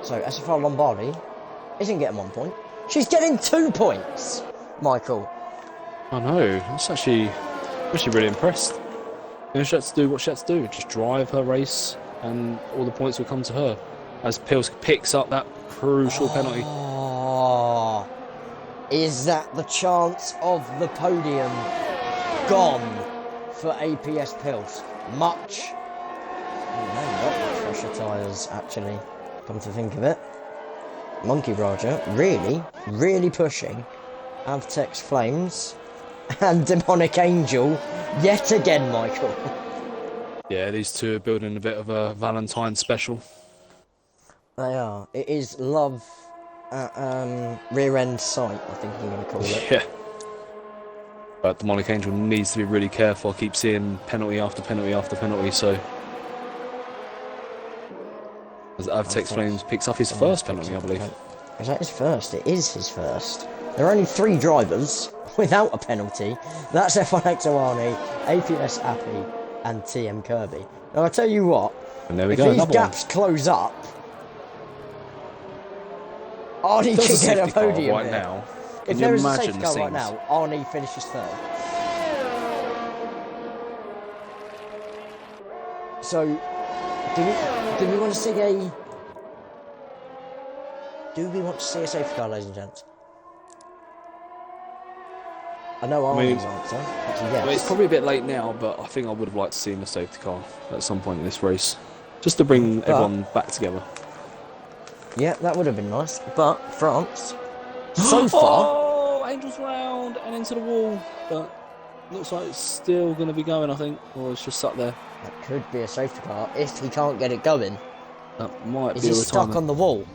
So SFR Lombardi isn't getting 1 point. She's getting 2 points, Michael. I know. It's actually really impressed. You know, she had to do what she had to do. Just drive her race and all the points will come to her. As Pilsk picks up that crucial penalty. Oh, is that the chance of the podium gone for APS Pils? Much. Oh, no, not much fresher tyres, actually, come to think of it. Monkey Raja really pushing Avtex Flames and Demonic Angel yet again, Michael. Yeah, these two are building a bit of a Valentine special. They are. It is love at rear end sight, I think I'm going to call it. Yeah. But Demonic Angel needs to be really careful. I keep seeing penalty after penalty after penalty, so... As Avtex Flames picks up his first penalty, I believe. Is that his first? It is his first. There are only 3 drivers without a penalty. That's F1X Oani, APS Appy, and TM Kirby. Now, I tell you what, And there we if go, these another gaps close up, Arnie can get a podium right here. now. If there is a safety car right now, Arnie finishes 3rd. So, do we want to see a... Do we want to see a safety car, ladies and gents? I know Arnie's answer. Yes. It's probably a bit late now, but I think I would have liked to see a safety car at some point in this race. Just to bring everyone back together. Yeah, that would have been nice. But France, so far... Oh, Angel's round and into the wall. But looks like it's still going to be going, I think. Or it's just sat there. That could be a safety car if he can't get it going. That might Is be he a retirement. stuck on the wall?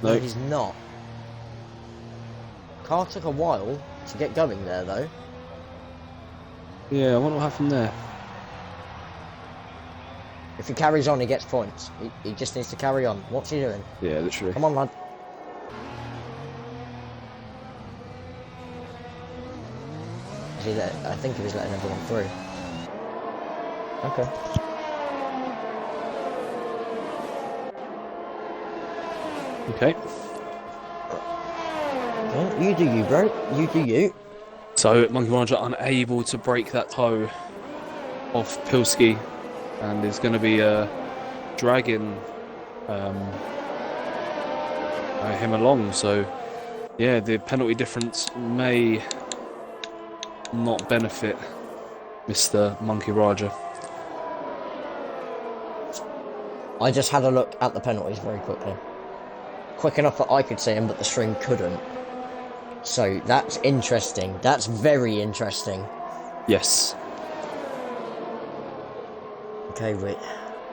No, he's not. Car took a while to get going there, though. Yeah, I wonder what happened there. If he carries on, he gets points. He just needs to carry on. What's he doing? Yeah, literally. Come on, lad. I think he was letting everyone through. Okay. Okay. Okay, you do you, bro. You do you. So, Monkey Ranger unable to break that toe off Pilski, and is going to be dragging him along. So, yeah, the penalty difference may not benefit Mr. Monkey Raja. I just had a look at the penalties very quickly. Quick enough that I could see him, but the string couldn't. So that's interesting. That's very interesting. Yes. Okay, wait.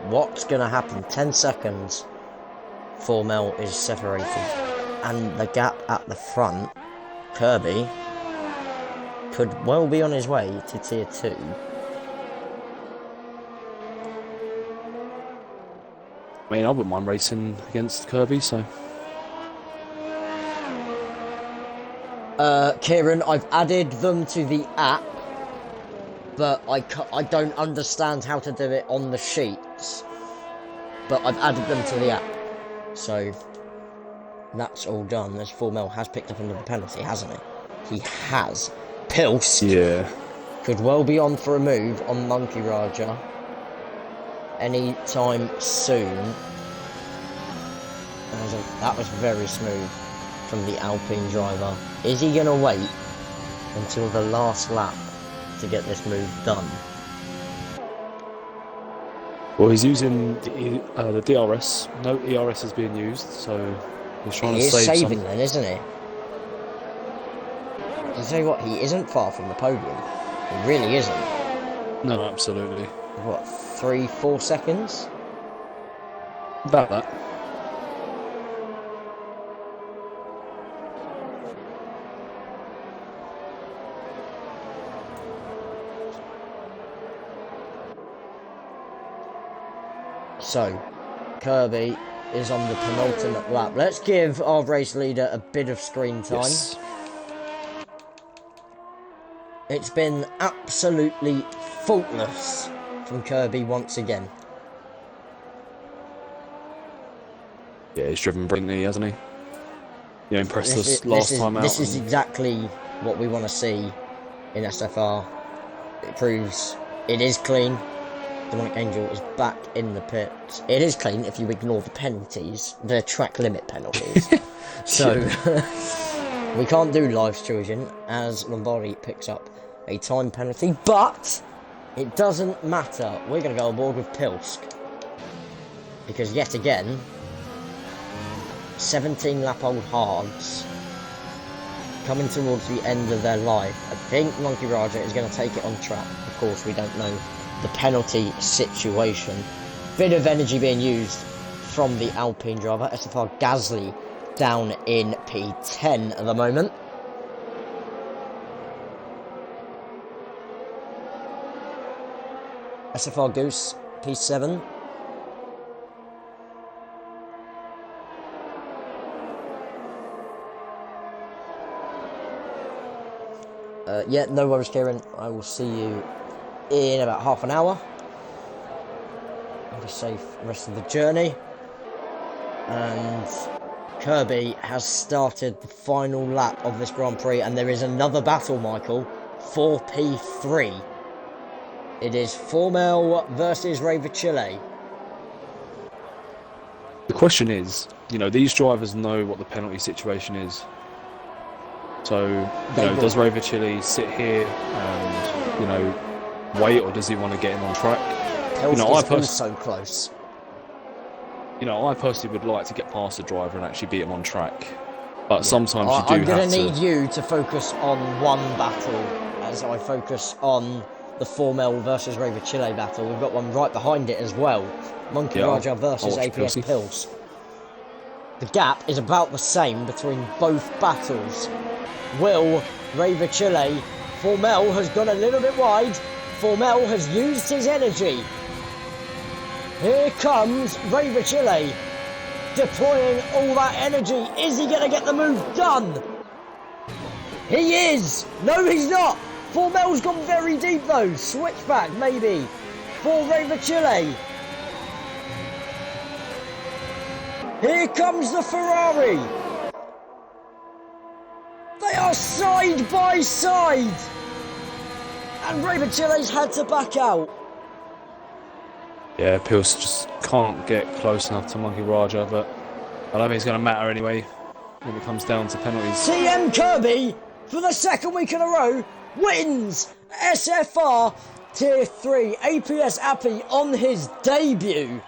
What's going to happen? 10 seconds. 4 is separated. And the gap at the front, Kirby, could well be on his way to tier 2. I mean, I wouldn't mind racing against Kirby, so... Kieran, I've added them to the app, but I don't understand how to do it on the sheets. But I've added them to the app, so that's all done. This 4 has picked up another penalty, hasn't he? He has. Pils could well be on for a move on Monkey Raja any time soon. That was very smooth from the Alpine driver. Is he going to wait until the last lap to get this move done? Well, he's using the DRS. No ERS is being used, so he's trying to save saving some. then, isn't he? I'll tell you what, he isn't far from the podium. He really isn't. No, absolutely. What, 3-4 seconds? About that. So, Kirby is on the penultimate lap. Let's give our race leader a bit of screen time. Yes. It's been absolutely faultless from Kirby once again. Yeah, he's driven brilliantly, hasn't he? Yeah, impressed us last time out. This is exactly what we want to see in SFR. It proves it is clean. Demonic Angel is back in the pit. It is clean if you ignore the penalties, the track limit penalties. So, we can't do life's choosing as Lombardi picks up a time penalty, but it doesn't matter. We're going to go aboard with Pilsk. Because yet again, 17 lap old hards coming towards the end of their life. I think Monkey Raja is going to take it on track. Of course, we don't know the penalty situation. Bit of energy being used from the Alpine driver. SFR Gasly down in P10 at the moment. SFR Goose, P7. Yeah, no worries, Kieran. I will see you in about half an hour. Have a safe rest of the journey. And Kirby has started the final lap of this Grand Prix, and there is another battle, Michael, for P3. It is Formel versus Raver Chile. The question is, you know, these drivers know what the penalty situation is. So, does Raver Chile sit here and, wait, or does he want to get him on track? Pelsk is so close. I personally would like to get past the driver and actually beat him on track. But sometimes you do I'm going have to need you to focus on one battle as I focus on the Formel versus Raver Chile battle. We've got one right behind it as well. Monkey Raja versus APS Pills. The gap is about the same between both battles. Will Raver Chile... Formel has gone a little bit wide. Formel has used his energy. Here comes Raver Chile, deploying all that energy. Is he going to get the move done? He is! No, he's not! Formel's gone very deep though. Switchback, maybe, for Raver Chile. Here comes the Ferrari. They are side by side. And Raver Chile's had to back out. Yeah, Pills just can't get close enough to Monkey Raja, but I don't think it's going to matter anyway when it comes down to penalties. TM Kirby, for the second week in a row, wins SFR Tier 3. APS Appy on his debut.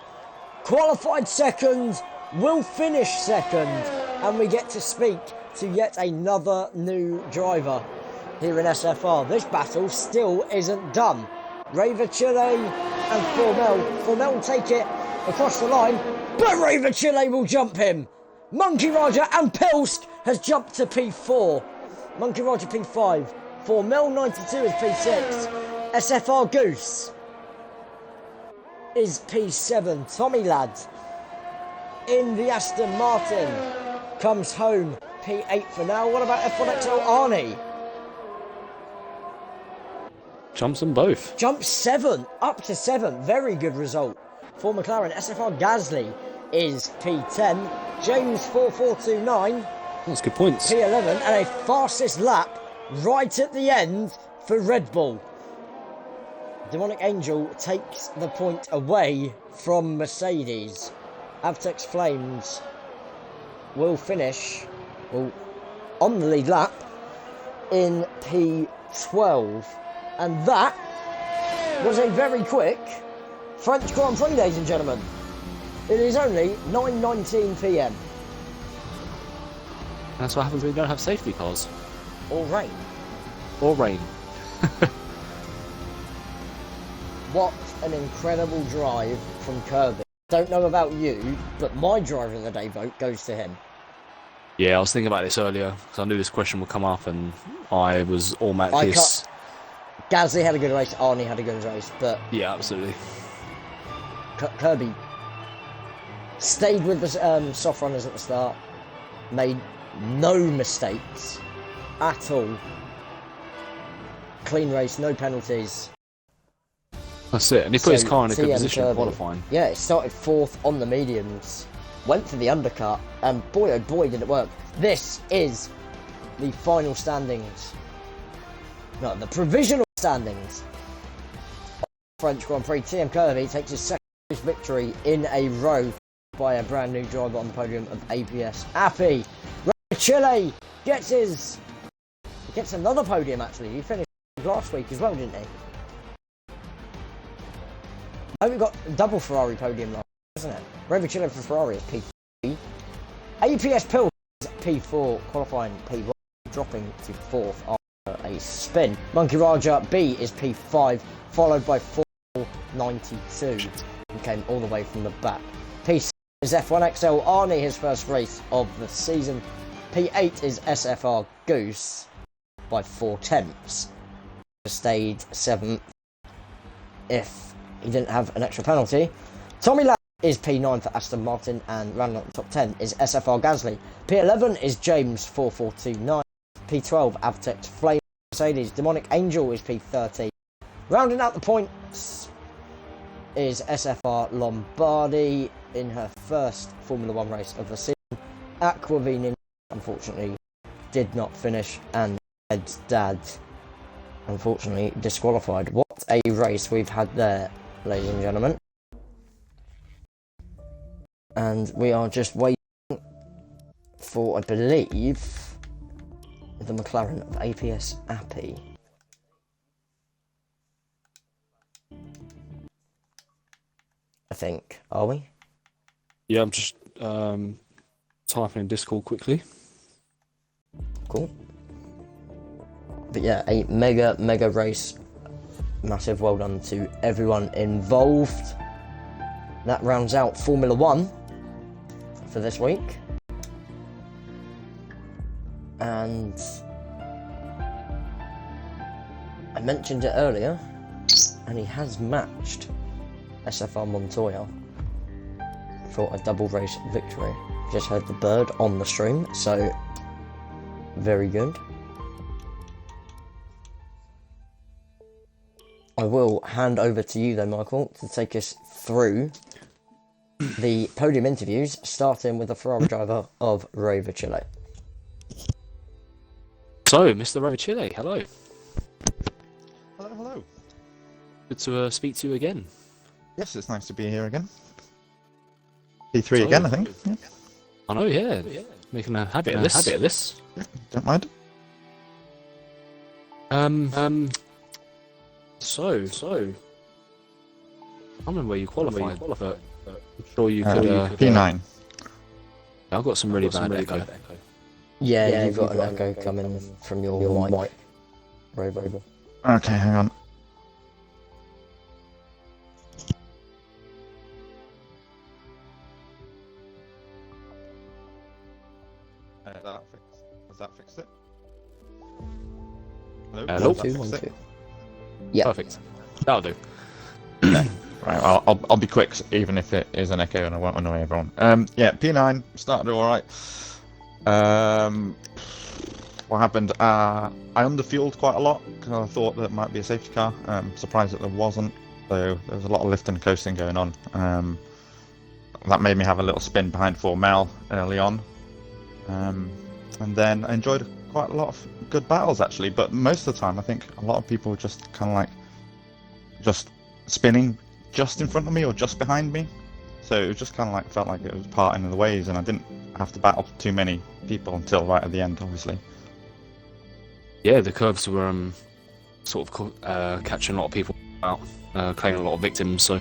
Qualified second, will finish second, and we get to speak to yet another new driver here in SFR. This battle still isn't done. Raver Chile and Formel. Formel will take it across the line, but Raver Chile will jump him. Monkey Raja and Pilsk has jumped to P4. Monkey Raja P5. Formel 92 is P6. SFR Goose is P7. Tommy Lad in the Aston Martin comes home P8 for now. What about F1XO Arnie? Jumps them both. Jump 7, up to 7. Very good result for McLaren. SFR Gasly is P10. James 4429. That's good points. P11, and a fastest lap right at the end for Red Bull. Demonic Angel takes the point away from Mercedes. Avtex Flames will finish on the lead lap in P12. And that was a very quick French Grand Prix, ladies and gentlemen. It is only 9:19 p.m. That's what happens when you don't have safety cars. Or rain. Or rain. What an incredible drive from Kirby. Don't know about you, but my driver of the day vote goes to him. Yeah, I was thinking about this earlier because I knew this question would come up, and I was automatically. Gasly had a good race, Arnie had a good race, but yeah, absolutely. Kirby stayed with the soft runners at the start, made no mistakes at all. Clean race, no penalties. That's it, and he put his car in a good TM position Kirby, qualifying. Yeah, it started 4th on the mediums, went for the undercut, and boy oh boy did it work. This is the final standings. No, the provisional standings. French Grand Prix. TM Kirby takes his second victory in a row by a brand new driver on the podium of APS. Appy Chile gets another podium actually. He finished last week as well, didn't he? Oh, we got a double Ferrari podium last week, isn't it? Rover Chile for Ferrari is P3. APS Pill is P4, qualifying P1, dropping to 4th after a spin. Monkey Raja B is P5, followed by 492, who came all the way from the back. P6 is F1XL Arnie, his first race of the season. P8 is SFR Goose by 4/10. Stayed 7th if he didn't have an extra penalty. Tommy Ladd is P9 for Aston Martin, and rounding out the top 10 is SFR Gasly. P11 is James 4429. P12 Avtex Flame Mercedes. Demonic Angel is P13. Rounding out the points is SFR Lombardi in her first Formula 1 race of the season. Aquavini unfortunately did not finish, and Ed's dad unfortunately disqualified. What a race we've had there, ladies and gentlemen. And we are just waiting for, I believe, the McLaren of APS Appy. I think. Are we? Yeah, I'm just typing in Discord quickly. Cool. But yeah, a mega race. Massive well done to everyone involved. That rounds out Formula 1 for this week. And I mentioned it earlier, and he has matched SFR Montoya for a double race victory. Just heard the bird on the stream, so very good. I will hand over to you though, Michael, to take us through the podium interviews, starting with the Ferrari driver of Rover Chile. So, Mr. Rover Chile, hello. Hello, hello. Good to speak to you again. Yes, it's nice to be here again. P3 again, I think. Yeah. I know, yeah. Making a habit of this. Yeah, don't mind. So, I don't remember where you qualified, but I'm sure you could. P9. I've got some really bad echo. Yeah, you've got an echo coming from your mic, Rover. Okay, hang on. Has that fixed it? Hello? Hello? Has that fixed it? Yeah. Perfect. That'll do. Right, I'll be quick, even if it is an echo and I won't annoy everyone. Yeah, P9 started all right. What happened? I underfueled quite a lot because I thought that might be a safety car. Surprised that there wasn't. So there was a lot of lift and coasting going on. That made me have a little spin behind 4 early on. And then I enjoyed quite a lot of good battles actually. But most of the time, I think a lot of people were just kind of like just spinning just in front of me or just behind me. so it just kind of like felt like it was parting of the ways, and I didn't have to battle too many people until right at the end, obviously. Yeah, the curves were sort of catching a lot of people out, claiming a lot of victims. So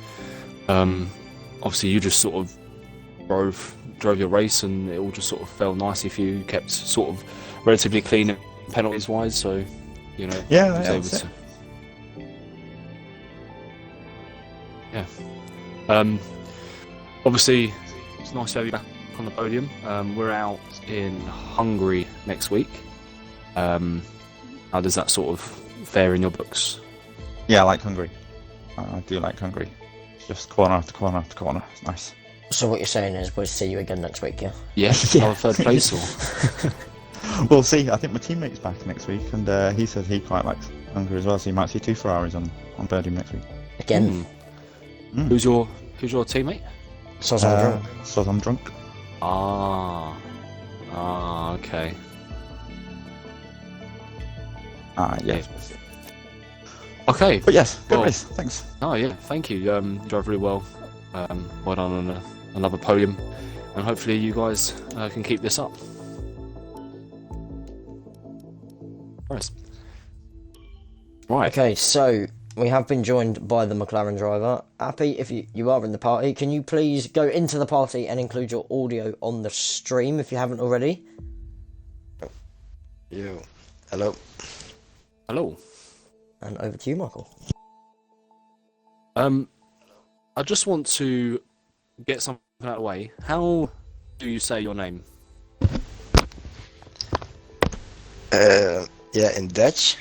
obviously you just sort of drove your race, and it all just sort of fell nicely for you. You kept sort of relatively clean penalties wise, so you know. Yeah, was able that's to. it. Yeah. Obviously, it's nice to have you back on the podium. We're out in Hungary next week. How does that sort of fare in your books? Yeah, I like Hungary. I do like Hungary. It's just corner after corner after corner. It's nice. So what you're saying is we'll see you again next week, yeah? Yeah, our third place or? We'll see. I think my teammate's back next week, and he says he quite likes Hungary as well, so you might see 2 Ferraris on podium next week. Again. Who's your teammate? So I'm drunk. So I'm drunk. Okay. Yeah. Okay. But yes, good Well, race. Thanks. Oh yeah, thank you. You drove really well. Well done on another podium, and hopefully you guys can keep this up. Nice. Right. Okay, so we have been joined by the McLaren driver. Appy, if you are in the party, can you please go into the party and include your audio on the stream if you haven't already? Yo, hello. Hello. And over to you, Michael. I just want to get something out of the way. How do you say your name? Yeah, in Dutch.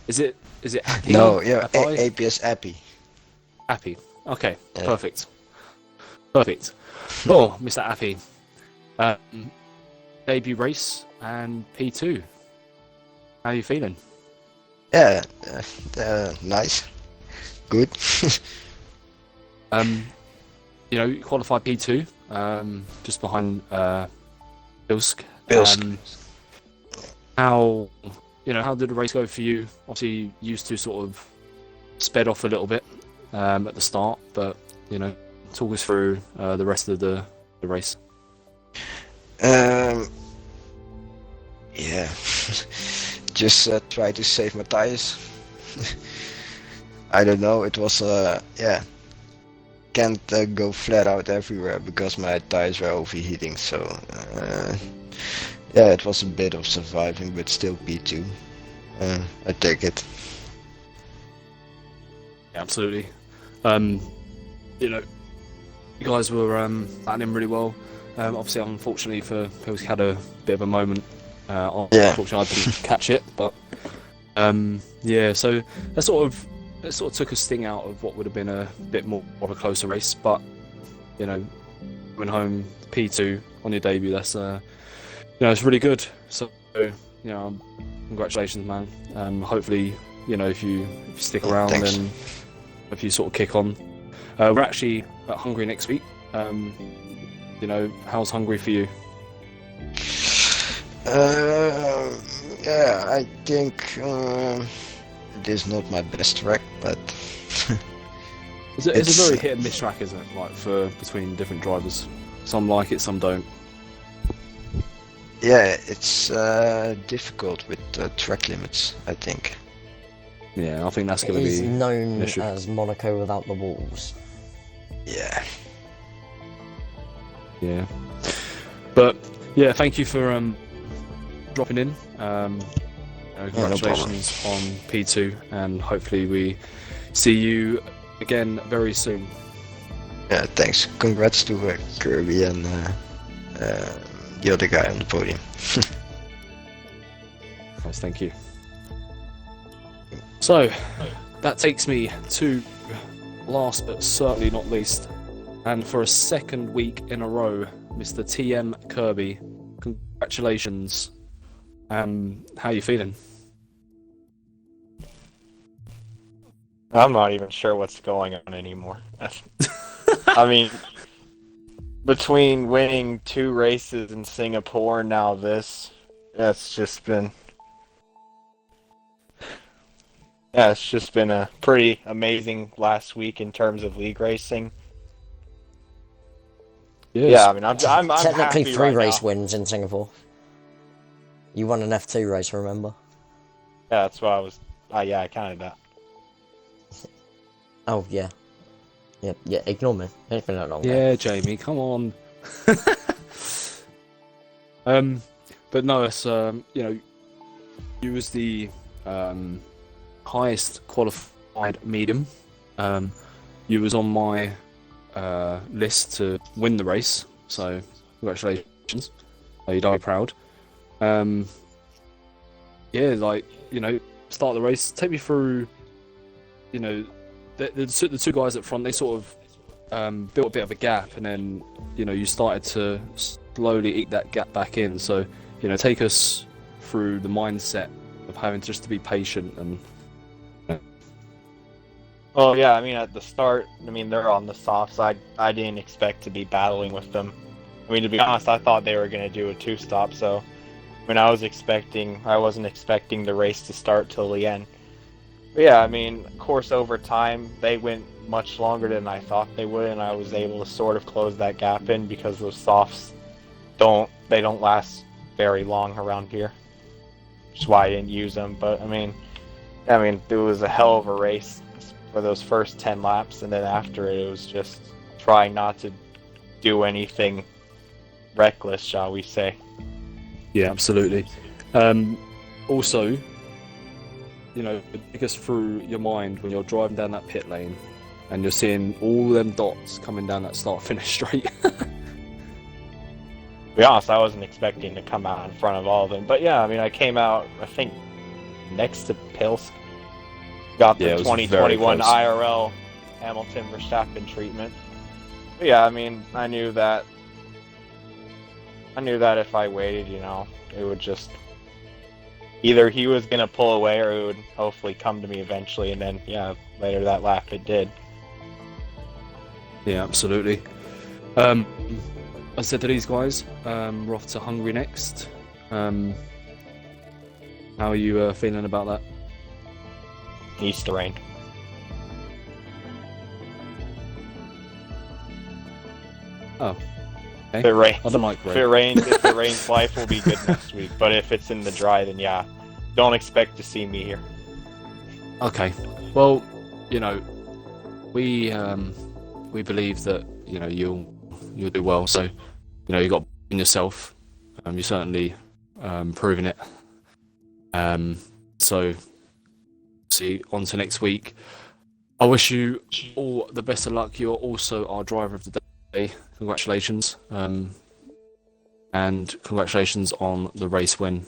Is it Appy? No, yeah, Appy? APS Appy. Appy. Okay, Yeah. perfect. Perfect. Oh, Mr. Appy. Debut race and P2. How are you feeling? Yeah, nice, good. You qualified P2, just behind Bilsk. Bilsk. How did the race go for you? Obviously, you used to sort of sped off a little bit at the start, but talk us through the rest of the race. Yeah, just try to save my tires. I don't know. It was can't go flat out everywhere because my tires were overheating. So yeah, it was a bit of surviving, but still P2. I take it. Yeah, absolutely. You guys were battling really well. Obviously, unfortunately for Pilsk, had a bit of a moment. Unfortunately, I didn't catch it, but yeah. So that sort of took a sting out of what would have been a bit more of a closer race. But went home P2 on your debut. That's it's really good. So congratulations, man. Hopefully, if you stick around Thanks. and if you sort of kick on. We're actually at Hungary next week. How's Hungary for you? Yeah, I think it is not my best track, but It's a very hit and miss track, isn't it? Like between different drivers. Some like it, some don't. yeah, it's difficult with track limits, I think. Yeah, I think that's It going to is be known an issue. as Monaco without the walls. Yeah. Yeah. But yeah, thank you for dropping in. Congratulations on P2, and hopefully we see you again very soon. Yeah, thanks. Congrats to Kirby and the other guy on the podium. Nice, thank you. So that takes me to last but certainly not least, and for a second week in a row, Mr. TM Kirby. Congratulations. How are you feeling? I'm not even sure what's going on anymore. I mean, between winning 2 races in Singapore and now this, it's just been a pretty amazing last week in terms of league racing. Yeah, I mean, I'm Technically happy three right race now. wins in Singapore. You won an F2 race, remember? Yeah, that's what I was. Yeah, I counted that. Oh, yeah. Yeah, ignore me. It's been a long day. Yeah, Jamie, come on. But no, it's you was the highest qualified medium. You was on my list to win the race, so congratulations. You're very proud. Yeah, like, start the race. Take me through, the two guys at front, they sort of built a bit of a gap, and then, you started to slowly eke that gap back in. So, take us through the mindset of having just to be patient and. Well, yeah, I mean, at the start, I mean, they're on the soft side. I didn't expect to be battling with them. I mean, to be honest, I thought they were going to do a two-stop, so when I wasn't expecting the race to start till the end. But yeah, I mean, of course, over time, they went much longer than I thought they would, and I was able to sort of close that gap in because those softs don't last very long around here. Which is why I didn't use them. But I mean, it was a hell of a race for those first 10 laps, and then after it was just trying not to do anything reckless, shall we say. Yeah, absolutely. Also, take us through your mind when you're driving down that pit lane and you're seeing all them dots coming down that start-finish straight. To be honest, I wasn't expecting to come out in front of all of them. But yeah, I mean, I came out, I think, next to Pilsk. Got the 2021 IRL Hamilton Verstappen treatment. But yeah, I mean, I knew that if I waited, it would just either he was gonna pull away or it would hopefully come to me eventually, and then yeah, later that lap it did. Yeah, absolutely. I said to these guys, we're off to Hungary next. How are you feeling about that? Needs to rain. Oh. Okay. If it rains, I don't like rain. If it rains, life will be good next week. But if it's in the dry, then yeah, don't expect to see me here. Okay. Well, we believe that you'll do well. So, you got in yourself. You're certainly proving it. So, see, on to next week. I wish you all the best of luck. You're also our driver of the day. Congratulations. And congratulations on the race win.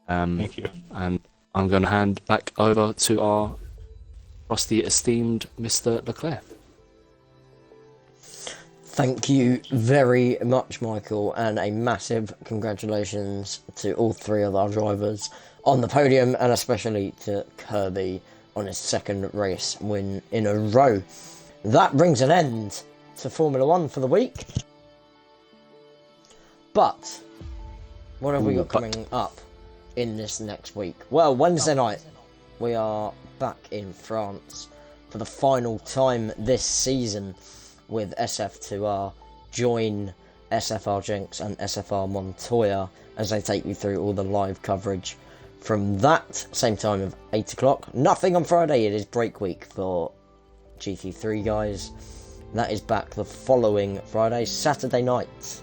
Thank you. And I'm going to hand back over to our trusty, esteemed Mr. Leclerc. Thank you very much, Michael, and a massive congratulations to all three of our drivers on the podium, and especially to Kirby on his second race win in a row. That brings an end to Formula 1 for the week. But what have we got coming up in this next week? Well, Wednesday night we are back in France for the final time this season with SF2R. Join SFR Jinx and SFR Montoya as they take you through all the live coverage from that. Same time of 8 o'clock. Nothing on Friday, it is break week for GT3 guys. That is back the following Friday. Saturday night,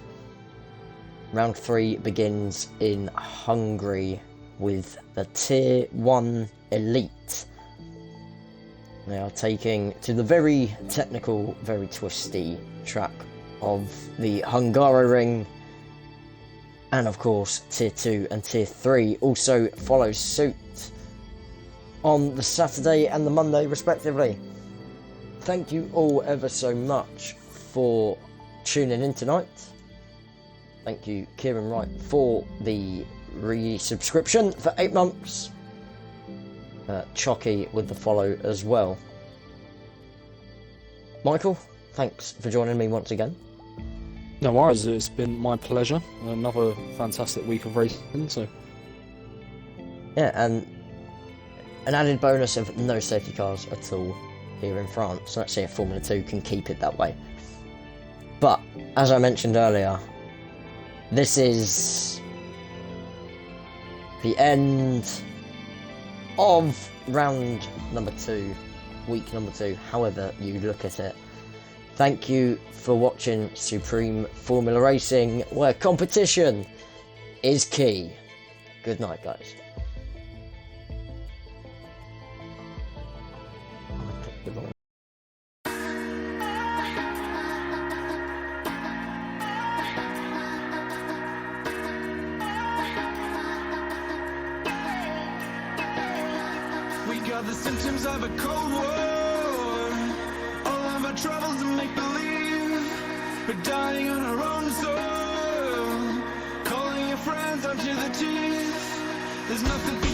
round 3 begins in Hungary with the Tier 1 Elite. They are taking to the very technical, very twisty track of the Hungaroring. And of course, Tier 2 and Tier 3 also follow suit on the Saturday and the Monday, respectively. Thank you all ever so much for tuning in tonight. Thank you, Kieran Wright, for the resubscription for 8 months. Chocky with the follow as well. Michael, thanks for joining me once again. No worries, it's been my pleasure. Another fantastic week of racing. So yeah, and an added bonus of no safety cars at all here in France. So let's see if Formula 2 can keep it that way. But, as I mentioned earlier, this is the end of round number 2, week number 2, however you look at it. Thank you for watching Supreme Formula Racing, where competition is key. Good night, guys. We got the symptoms of a cold war. All of our troubles and make believe. We're dying on our own soil. Calling your friends onto the teeth. There's nothing.